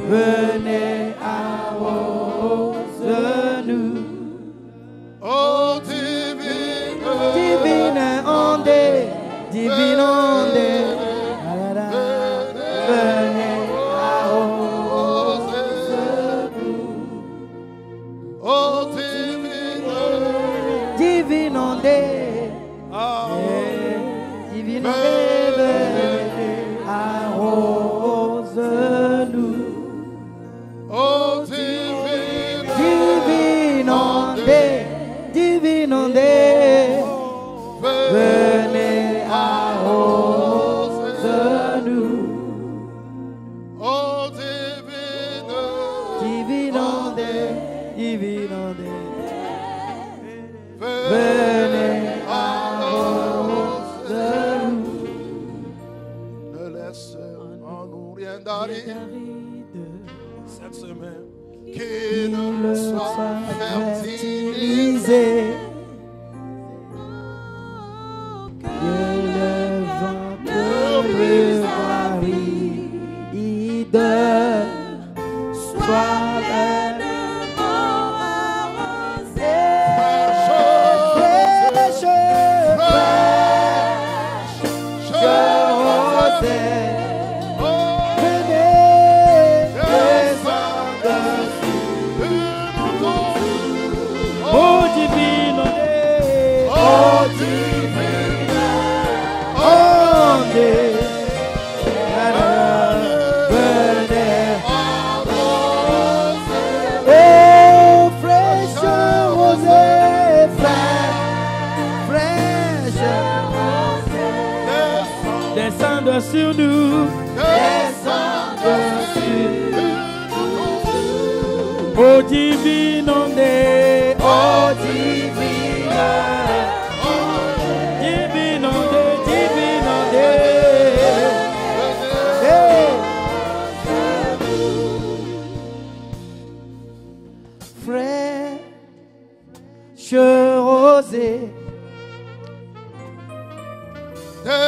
venez arrose-nous. Oh divine, divine ondée, divine ondée, venez arrose-nous. Oh divine, divine ondée, divine ondée, venez arrose-nous. oh divine, divine ondée, divine ondée, venez arrose-nous. oh divine, divine ondée, divine ondée, venez arrose-nous. ne laisse en nous rien d'aride cette semaine qui ne le soit fertilisé. Que le vent de l'aride soit pleinement arrosé. Fraîche, rosée. Venez, descendre oh divine ondée, oh divine ondée, venez oh fraîche rosée, fraîche rosée, descendre sur nous, descendre sur nous, oh divine ondée, oh divine, divine ondée, divine ondée, hey. Fraîche rosée,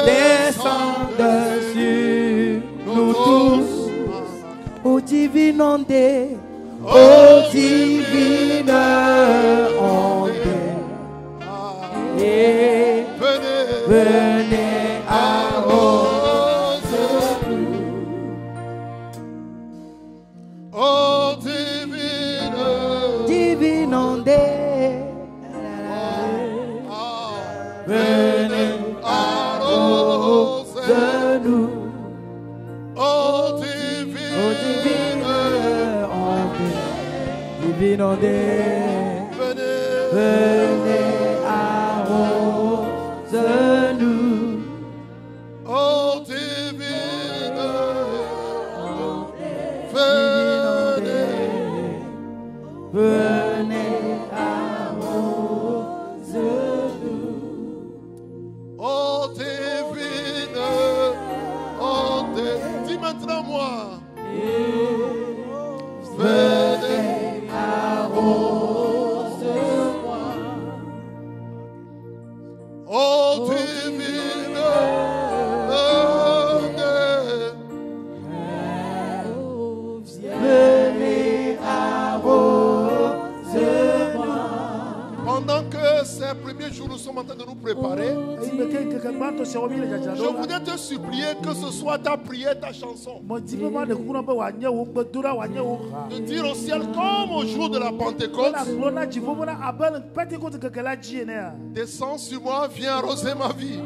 descende sur nous tous, oh divine ondée, oh divine ondée, et venez arrose-nous. Oh divine, divine ondée, venez arrose-nous. oh Oh divine, divine ondée, divine ondée, venez arrose-nous. oh divine, Venez arrose-nous. oh divine, oh dis maintenant moi, Venez arrose-moi. oh divine, Venez arrose-moi. pendant que ces premiers jours nous sommes en train de nous préparer, je voudrais te supplier que ce soit ta prière, ta chanson. De dire au ciel comme au jour de la Pentecôte, descends sur moi, viens arroser ma vie.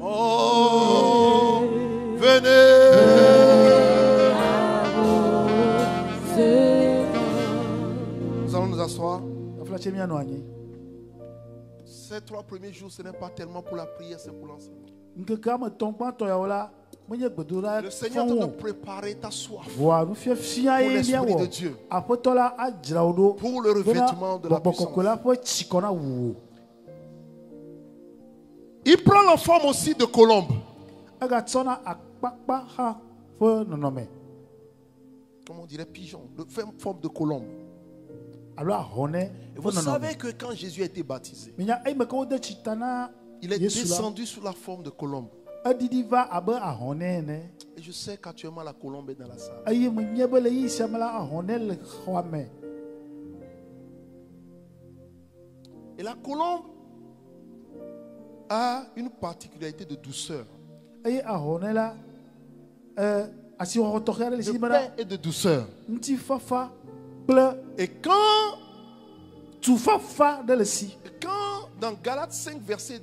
Oh, venez. Nous allons nous asseoir. Ces 3 premiers jours, ce n'est pas tellement pour la prière, c'est pour l'enseignement. Le Seigneur te préparer ta soif pour l'Esprit de Dieu, pour le revêtement de la puissance. Il prend la forme aussi de colombe. Comment on dirait pigeon, de forme de colombe. Et vous savez que quand Jésus a été baptisé, il est descendu sous la forme de colombe. Et je sais qu'actuellement la colombe est dans la salle. Et la colombe a une particularité de douceur. De paix et de douceur. Et quand dans Galates 5 verset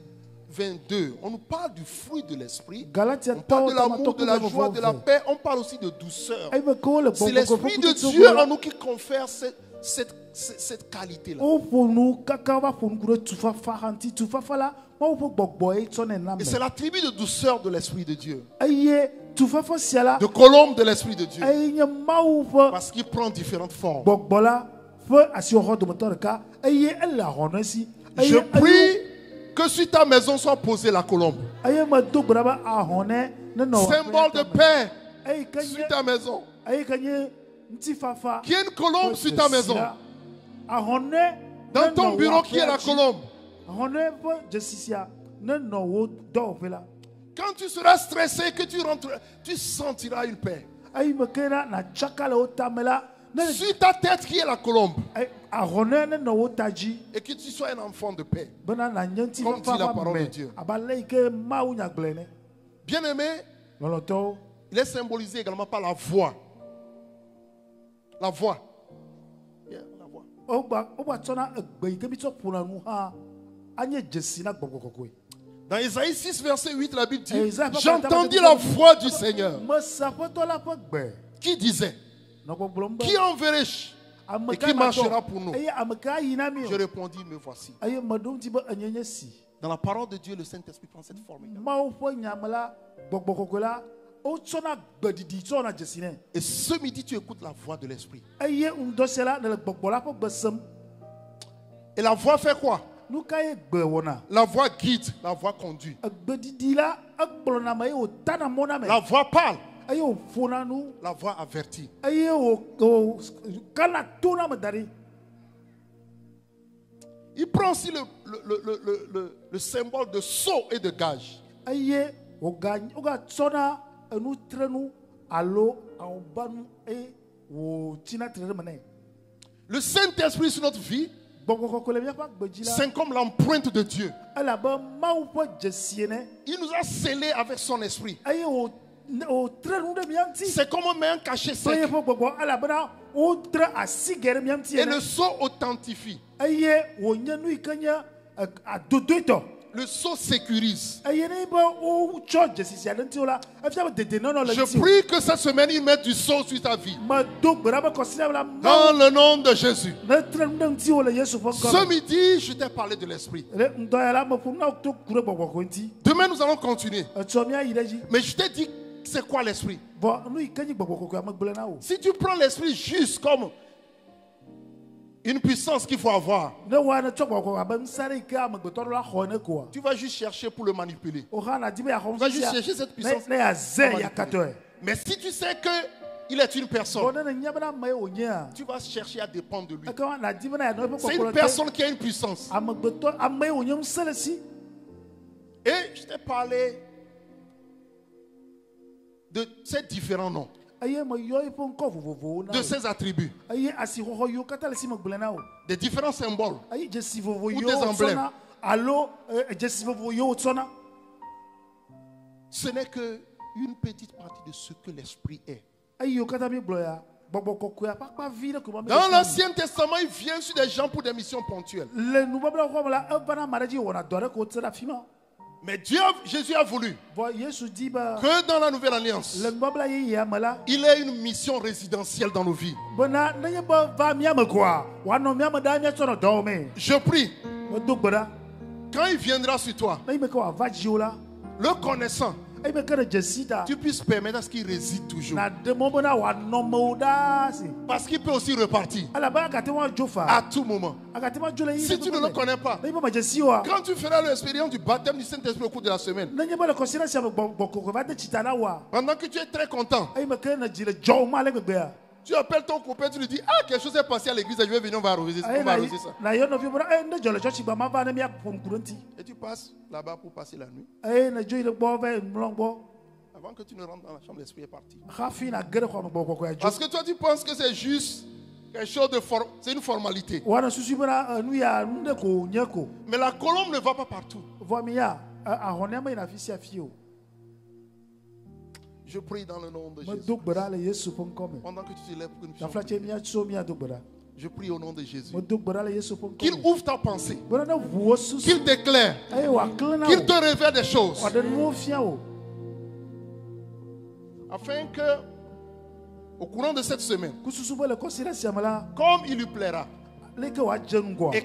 22, on nous parle du fruit de l'esprit, on parle de l'amour, de la joie, de la paix, on parle aussi de douceur. C'est l'esprit de Dieu en nous qui confère cette qualité-là. Et c'est l'attribut de douceur de l'esprit de Dieu. De colombe de l'esprit de Dieu. Parce qu'il prend différentes formes. Je prie que sur ta maison soit posée la colombe. Symbole de paix sur ta maison. Qu'il y ait une colombe sur ta maison. Dans ton bureau, qui est la colombe. Quand tu seras stressé, que tu rentres, tu sentiras une paix. Sur ta tête, qui est la colombe. Et que tu sois un enfant de paix. Comme dit la parole de Dieu. Bien aimé, il est symbolisé également par la voix. La voix. Yeah, la voix. Dans Isaïe 6, verset 8, la Bible dit: j'entendis la voix du Seigneur qui disait: qui enverrai-je et qui marchera pour nous? Je répondis: me voici. Dans la parole de Dieu, le Saint-Esprit prend cette forme. Et ce midi, tu écoutes la voix de l'Esprit. Et la voix fait quoi? La voix guide, la voix conduit. La voix parle. La voix avertit. Il prend aussi le symbole de sceau et de gage. Le Saint-Esprit sur notre vie, c'est comme l'empreinte de Dieu. Il nous a scellés avec son esprit. C'est comme un cachet sec. Et le sceau authentifie. Le sceau sécurise. Je prie que cette semaine, il mette du sceau sur ta vie. Dans le nom de Jésus. Ce midi, je t'ai parlé de l'esprit. Demain, nous allons continuer. Mais je t'ai dit, c'est quoi l'esprit? Si tu prends l'esprit juste comme une puissance qu'il faut avoir, tu vas juste chercher pour le manipuler. Tu vas juste chercher cette puissance. Mais si tu sais qu'il est une personne, tu vas chercher à dépendre de lui. C'est une personne qui a une puissance. Et je t'ai parlé de ces différents noms, de ces attributs, des différents symboles ou des emblèmes. Ce n'est qu'une petite partie de ce que l'esprit est. Dans l'Ancien Testament, il vient sur des gens pour des missions ponctuelles. Mais Jésus a voulu que dans la Nouvelle Alliance, il ait une mission résidentielle dans nos vies. Je prie, quand il viendra sur toi, le connaissant, tu puisses permettre à ce qu'il réside toujours. Parce qu'il peut aussi repartir à tout moment. Si tu ne le connais pas, quand tu feras l'expérience du baptême du Saint-Esprit au cours de la semaine, pendant que tu es très content, Tu appelles ton copain, tu lui dis, ah, quelque chose est passé à l'église, je vais venir, on va arroser ça. Et tu passes là-bas pour passer la nuit. Avant que tu ne rentres dans la chambre, l'esprit est parti. Parce que toi, tu penses que c'est juste quelque chose de c'est une formalité. Mais la colombe ne va pas partout. Je prie dans le nom de Jésus. Pendant que tu te lèves pour une chambre, je prie au nom de Jésus. Qu'il ouvre ta pensée. Qu'il t'éclaire. Qu'il te révèle des choses. Afin que, au courant de cette semaine, comme il lui plaira, et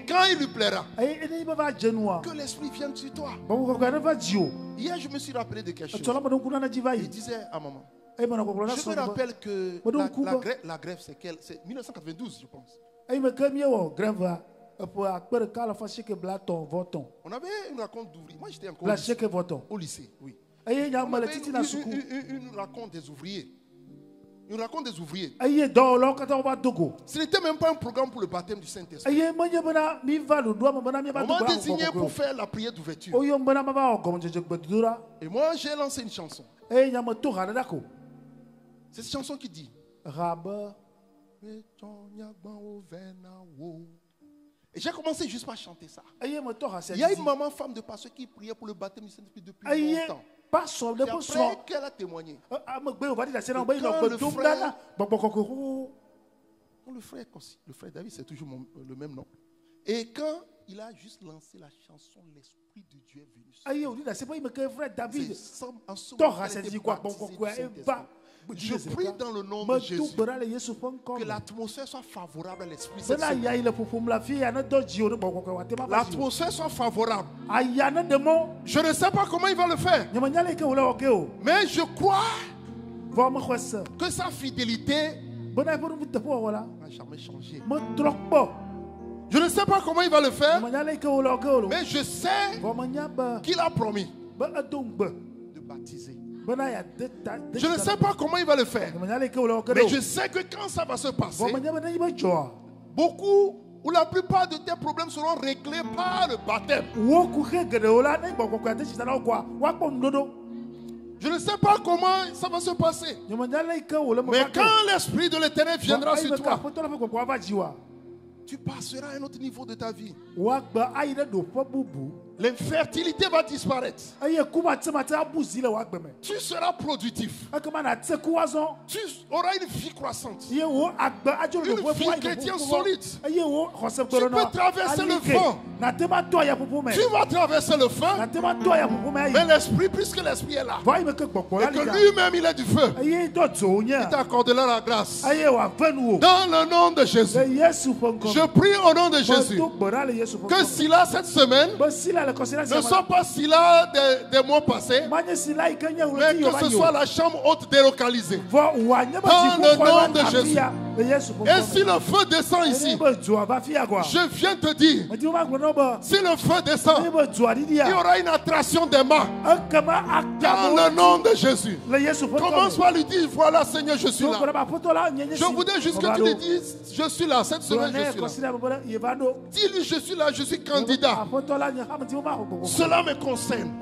quand il lui plaira, que l'esprit vienne sur toi. Hier, je me suis rappelé de quelque chose. Il disait à maman, je me rappelle que la grève, c'est 1992, je pense. On avait une rencontre d'ouvriers. Moi, j'étais encore au lycée. Oui. On avait une rencontre des ouvriers. Une rencontre des ouvriers. Ce n'était même pas un programme pour le baptême du Saint-Esprit. On m'a désigné pour faire la prière d'ouverture. Et moi, j'ai lancé une chanson. C'est cette chanson qui dit, et j'ai commencé juste par chanter ça. Il y a une maman, femme de pasteur, qui priait pour le baptême du Saint-Esprit depuis longtemps. Et après qu'elle a témoigné, le frère David, c'est toujours le même nom. Et quand il a juste lancé la chanson, l'Esprit de Dieu est venu. Je prie dans le nom de Jésus que l'atmosphère soit favorable à l'Esprit. L'atmosphère soit favorable. Je ne sais pas comment il va le faire, mais je crois que sa fidélité n'a jamais changé. Je ne sais pas comment il va le faire, mais je sais qu'il a promis de baptiser. Je ne sais pas comment il va le faire, mais je sais que quand ça va se passer, beaucoup ou la plupart de tes problèmes seront réglés par le baptême. Je ne sais pas comment ça va se passer, mais quand l'Esprit de l'Éternel viendra sur toi, tu passeras à un autre niveau de ta vie. L'infertilité va disparaître. Tu seras productif. Tu auras une vie croissante. Une vie chrétienne solide. Tu peux traverser le feu. Tu vas traverser le feu. Mais l'Esprit, puisque l'Esprit est là, et que lui-même il est du feu, il t'accordera la grâce. Dans le nom de Jésus. Je prie au nom de Jésus que si là cette semaine ne soit pas si là des mois passés, mais que ce soit la chambre haute délocalisée. Dans le nom de Jésus. Et si le feu descend ici, je viens te dire, si le feu descend, il y aura une attraction des mains. Dans le nom de Jésus. Commence par lui dire, voilà Seigneur, je suis là. Je voudrais juste que tu lui dises, je suis là, cette semaine je suis là. Dis-lui, je suis là, je suis candidat. Cela me concerne.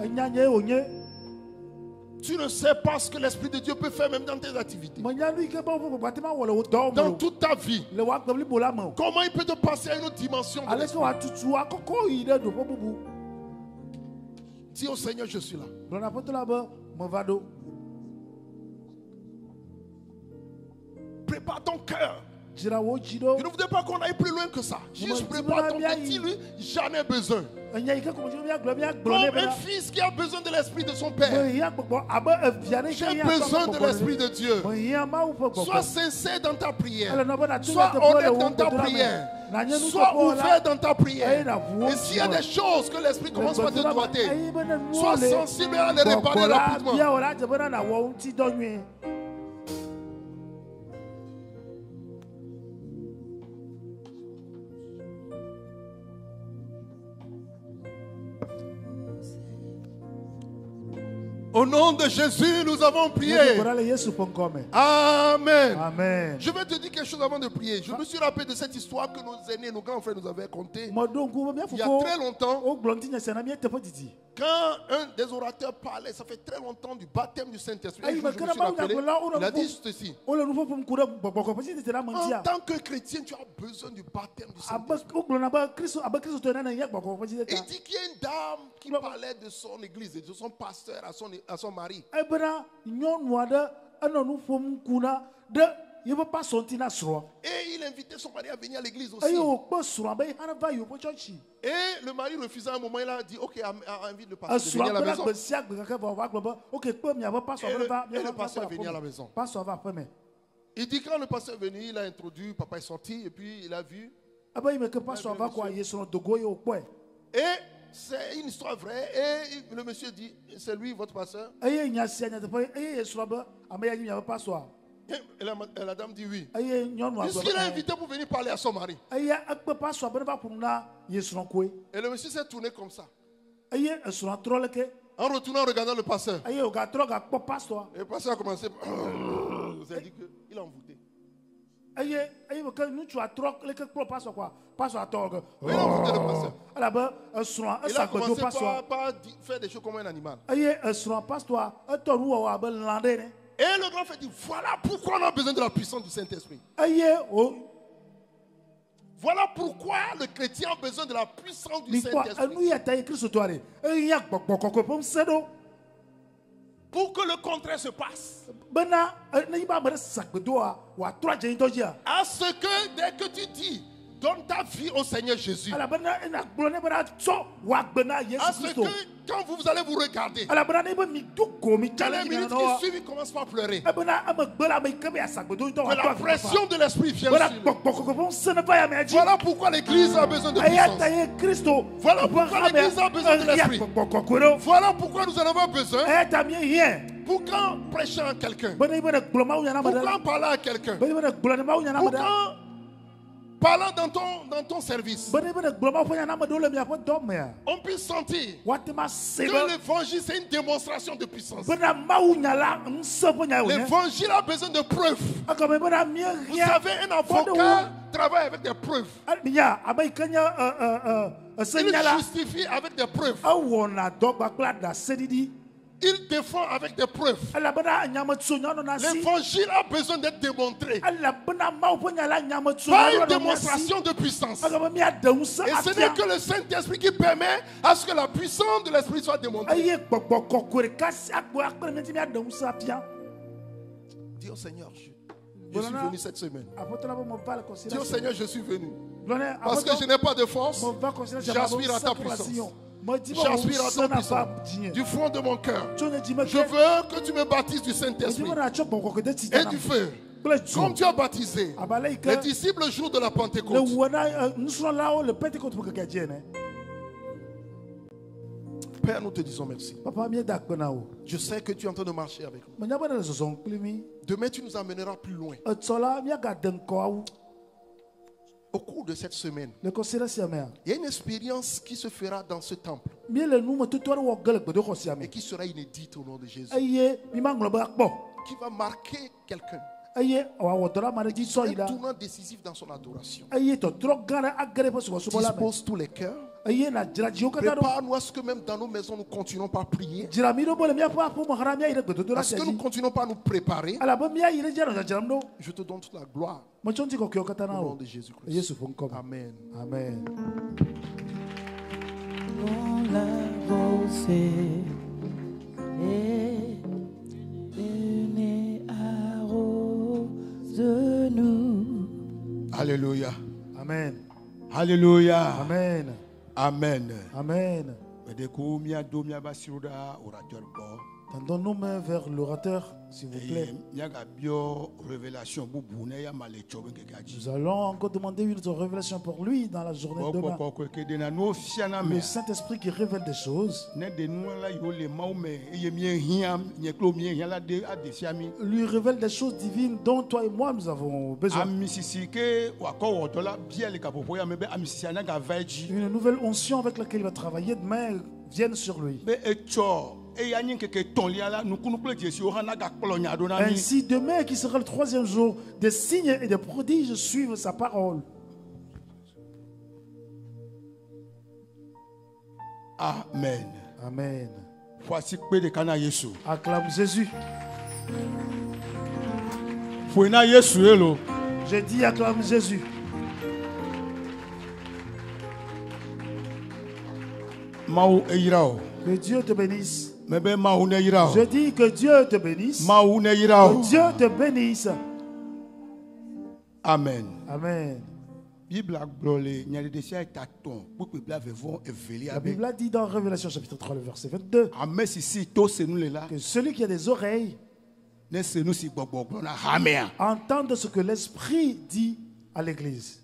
Tu ne sais pas ce que l'Esprit de Dieu peut faire même dans tes activités. Dans toute ta vie. Comment il peut te passer à une autre dimension de l'Esprit. Dis au Seigneur, je suis là. Prépare ton cœur. Je ne voudrais pas qu'on aille plus loin que ça. Juste prépare ton cœur. Dis-lui, j'en ai besoin. Comme un fils qui a besoin de l'esprit de son père. J'ai besoin de l'esprit de Dieu. Sois sincère dans ta prière. Sois honnête dans ta prière. Sois ouvert dans ta prière. Et s'il y a des choses que l'esprit commence à te doiter, sois sensible à les réparer rapidement. Au nom de Jésus, nous avons prié. Amen. Amen. Je vais te dire quelque chose avant de prier. Je me suis rappelé de cette histoire que nos aînés, nos grands frères nous avaient contée. Il y a très longtemps, quand un des orateurs parlait, ça fait très longtemps du baptême du Saint-Esprit. Je me suis rappelé, il a dit ceci. En tant que chrétien, tu as besoin du baptême du Saint-Esprit. Il dit qu'il y a une dame qui parlait de son église, de son pasteur à son mari. Et il invitait son mari à venir à l'église aussi. Et le mari refusait à un moment, il a dit ok, invite le pasteur à venir à la maison. Et le pasteur est venu à la maison. Il dit quand le pasteur est venu, il a introduit, papa est sorti et puis il a vu. Et c'est une histoire vraie. Et le monsieur dit, c'est lui votre pasteur? Et la dame dit oui. Puisqu'il l'a invité pour venir parler à son mari. Et le monsieur s'est tourné comme ça. En retournant, en regardant le pasteur. Et le pasteur a commencé. Vous avez dit qu'il a envoûté. Il a envoûté le pasteur. Il a commencé par faire des choses comme un animal. Et le grand frère dit, voilà pourquoi on a besoin de la puissance du Saint-Esprit. Voilà pourquoi le chrétien a besoin de la puissance du Saint-Esprit. Pour que le contraire se passe. À ce que dès que tu dis, donne ta vie au Seigneur Jésus. À ce que quand vous allez vous regarder, dans les minutes qui suivent, il commence par pleurer. Que la pression de l'esprit vienne sur lui. Voilà pourquoi l'église a besoin de puissance. Voilà pourquoi l'église a besoin de l'esprit. Voilà pourquoi nous en avons besoin. Pour quand prêcher à quelqu'un, pour quand parler à quelqu'un, pour quand parlant dans ton service, on peut sentir que l'évangile c'est une démonstration de puissance. L'évangile a besoin de preuves. Vous savez, un avocat travaille avec des preuves. Il justifie avec des preuves. Il défend avec des preuves. L'évangile a besoin d'être démontré. Pas une démonstration de puissance. Et ce n'est que le Saint-Esprit qui permet à ce que la puissance de l'Esprit soit démontrée. Dis au Seigneur, je suis venu cette semaine. Dis au Seigneur, je suis venu. Parce que je n'ai pas de force, j'aspire à ta puissance. J'aspire à ton puissance du fond de mon cœur. Je veux que tu me baptises du Saint-Esprit et du feu. Comme tu as baptisé les disciples le jour de la Pentecôte. Père, nous te disons merci. Je sais que tu es en train de marcher avec nous. Demain, tu nous amèneras plus loin. Au cours de cette semaine, il y a une expérience qui se fera dans ce temple et qui sera inédite au nom de Jésus, qui va marquer quelqu'un. Un tournant décisif dans son adoration. Dispose tous les cœurs. Prépare-nous à ce que même dans nos maisons nous continuons par prier. À ce que nous continuons par nous préparer. Je te donne toute la gloire. Au nom de Jésus-Christ. Amen. Amen. Alléluia. Amen. Alléluia. Amen. Amen. Amen. Tendons nos mains vers l'orateur, s'il vous plaît. Nous allons encore demander une autre révélation pour lui dans la journée de demain. Le Saint-Esprit qui révèle des choses. Lui révèle des choses divines dont toi et moi nous avons besoin. Une nouvelle onction avec laquelle il va travailler demain vienne sur lui. Ainsi demain qui sera le 3e jour, des signes et des prodiges suivent sa parole. Amen. Amen. Acclame Jésus. J'ai dit acclame Jésus. Que Dieu te bénisse. Je dis que Dieu te bénisse. Que Dieu te bénisse. Amen. Amen. La Bible a dit dans Révélation chapitre 3, le verset 22, que celui qui a des oreilles entende ce que l'Esprit dit à l'Église.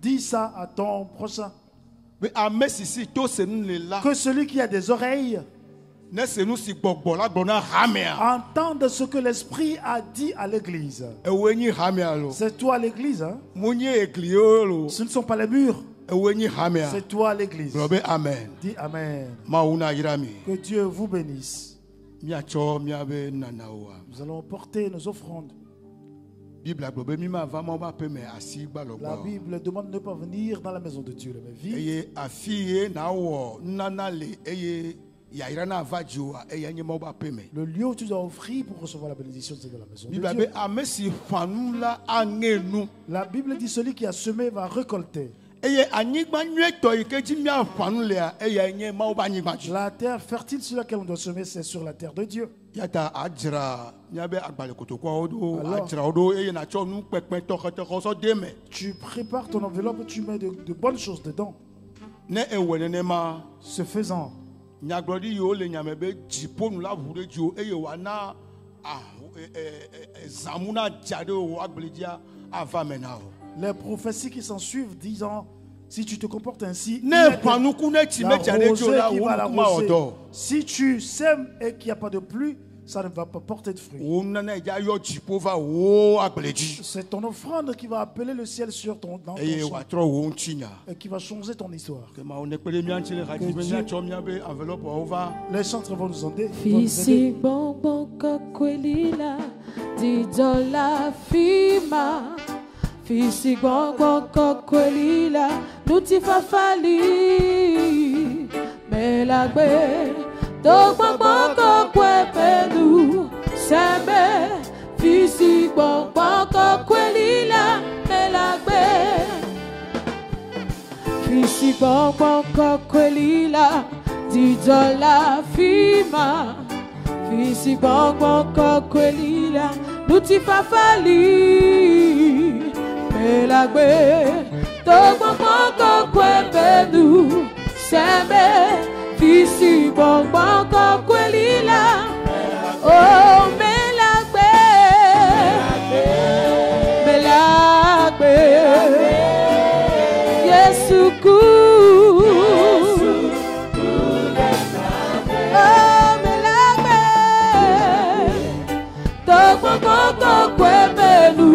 Dis ça à ton prochain. Que celui qui a des oreilles entende ce que l'Esprit a dit à l'Église. C'est toi l'Église, hein? Ce ne sont pas les murs. C'est toi l'Église. Amen. Dis Amen. Que Dieu vous bénisse. Nous allons porter nos offrandes. La Bible demande de ne pas venir dans la maison de Dieu, mais vivre. Le lieu où tu dois offrir pour recevoir la bénédiction, c'est dans la maison de Dieu. La Bible dit celui qui a semé va récolter. La terre fertile sur laquelle on doit semer, c'est sur la terre de Dieu. Tu prépares ton enveloppe, tu mets de bonnes choses dedans. Ce faisant, les prophéties qui s'en suivent disant, si tu te comportes ainsi, si tu sèmes et qu'il n'y a pas de pluie, ça ne va pas porter de fruits. C'est ton offrande qui va appeler le ciel sur ton champ et qui va changer ton histoire. Les chantres vont nous aider. Fisi gongo kokwelila nuti fafali melagbe to gbogbo kokwepelu sembe fisi gongo kokwelila melagbe fisi gongo kokwelila didola fima fisi gongo kokwelila nuti fafali melagbe togbo poko kwepelu sembe fisi bonbonko kwelila oh melagbe melagbe Yesu ku oh melagbe togbo poko kwepelu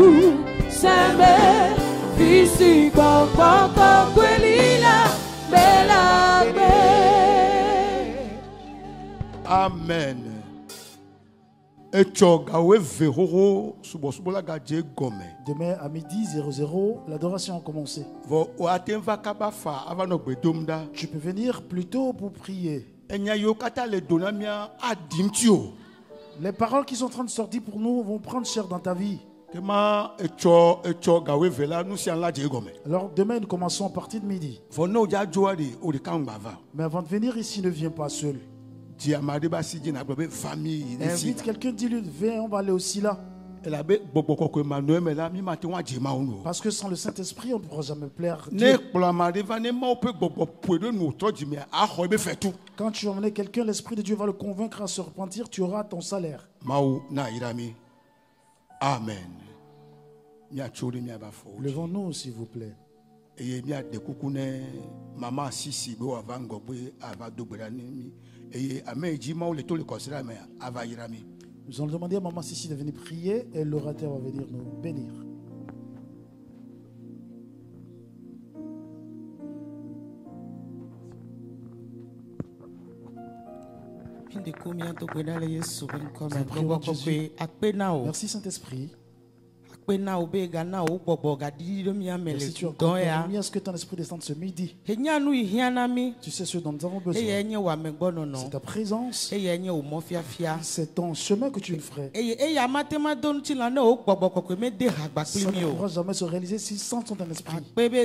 sembe fisi bonbonko kwelila melagbe. Amen. Demain à midi 00, l'adoration a commencé. Tu peux venir plus tôt pour prier. Les paroles qui sont en train de sortir pour nous vont prendre chair dans ta vie. Alors demain nous commençons à partir de midi. Mais avant de venir ici, ne viens pas seul. Invite quelqu'un, dis-lui, viens, on va aller aussi là. Parce que sans le Saint-Esprit, on ne pourra jamais plaire Dieu. Quand tu emmènes quelqu'un, l'Esprit de Dieu va le convaincre à se repentir, tu auras ton salaire. Amen. Levons-nous, s'il vous plaît. Nous allons demander à Maman Sissi de venir prier et l'orateur va venir nous bénir. Merci Saint-Esprit. Merci, tu as permis à ce que ton esprit descende ce midi. Tu sais ce dont nous avons besoin. C'est ta présence. C'est ton chemin que tu le ferais. Ça ne pourra jamais se réaliser si sans ton esprit. Merci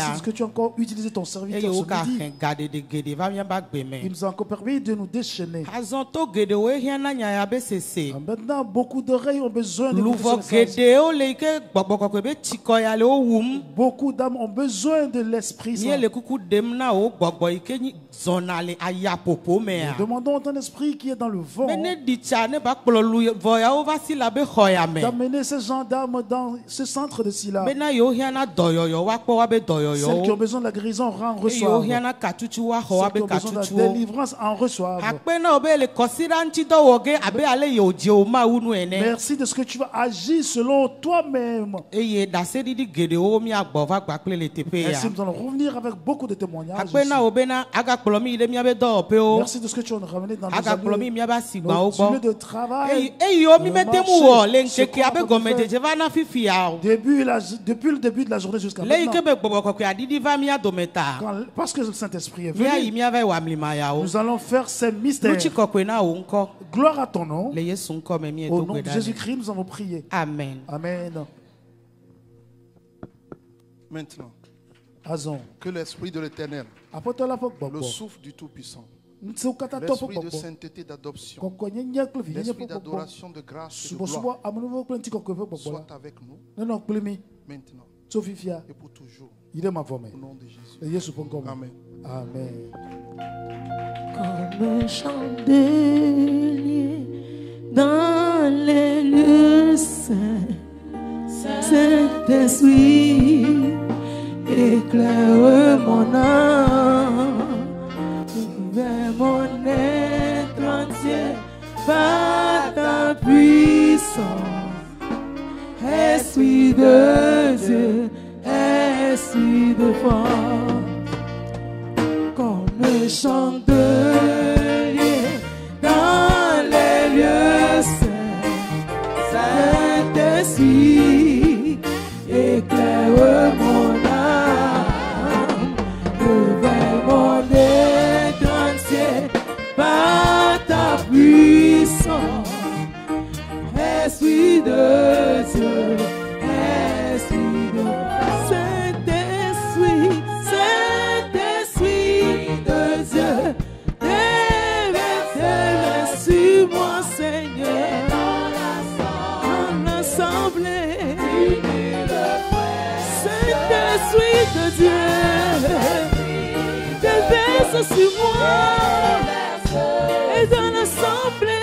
parce que tu as encore utilisé ton serviteur ce midi. Il nous a encore permis de nous déchaîner. Maintenant, beaucoup d'oreilles ont besoin de beaucoup d'âmes ont besoin de l'Esprit Saint. Nous demandons ton esprit qui est dans le vent d'amener ces gendarmes dans ce centre de Silla. Celles qui ont besoin de la guérison en reçoivent. Celles qui ont besoin de la délivrance en reçoivent. Merci de ce que tu vas agir selon toi-même. Ainsi, nous allons revenir avec beaucoup de témoignages. Merci de ce que tu as ramené dans nos lieux de travail. Depuis le début de la journée jusqu'à maintenant. Parce que le Saint-Esprit est venu, nous allons faire ces mystères. Gloire à ton nom. Au nom de Jésus-Christ, nous avons prié. Amen. Amen. Maintenant, que l'Esprit de l'Éternel, le souffle du Tout-Puissant, l'Esprit de sainteté d'adoption, l'Esprit d'adoration, de grâce et de gloire, soit avec nous, maintenant et pour toujours. Au nom de Jésus. Amen. Amen. Comme un chandelier dans les lieux saints, Saint-Esprit, éclaire mon âme, vers mon être entier par ta puissance. Esprit de Dieu, Esprit de force, comme un chandelier dans les lieux saints, Saint-Esprit, éclaire mon âme, devant mon être entier par ta puissance. Esprit de Dieu, Esprit de Saint-Esprit, Saint-Esprit de Dieu, déverse sur moi, Seigneur, dans l'assemblée. Saint-Esprit de Dieu, déverse sur moi et dans l'assemblée.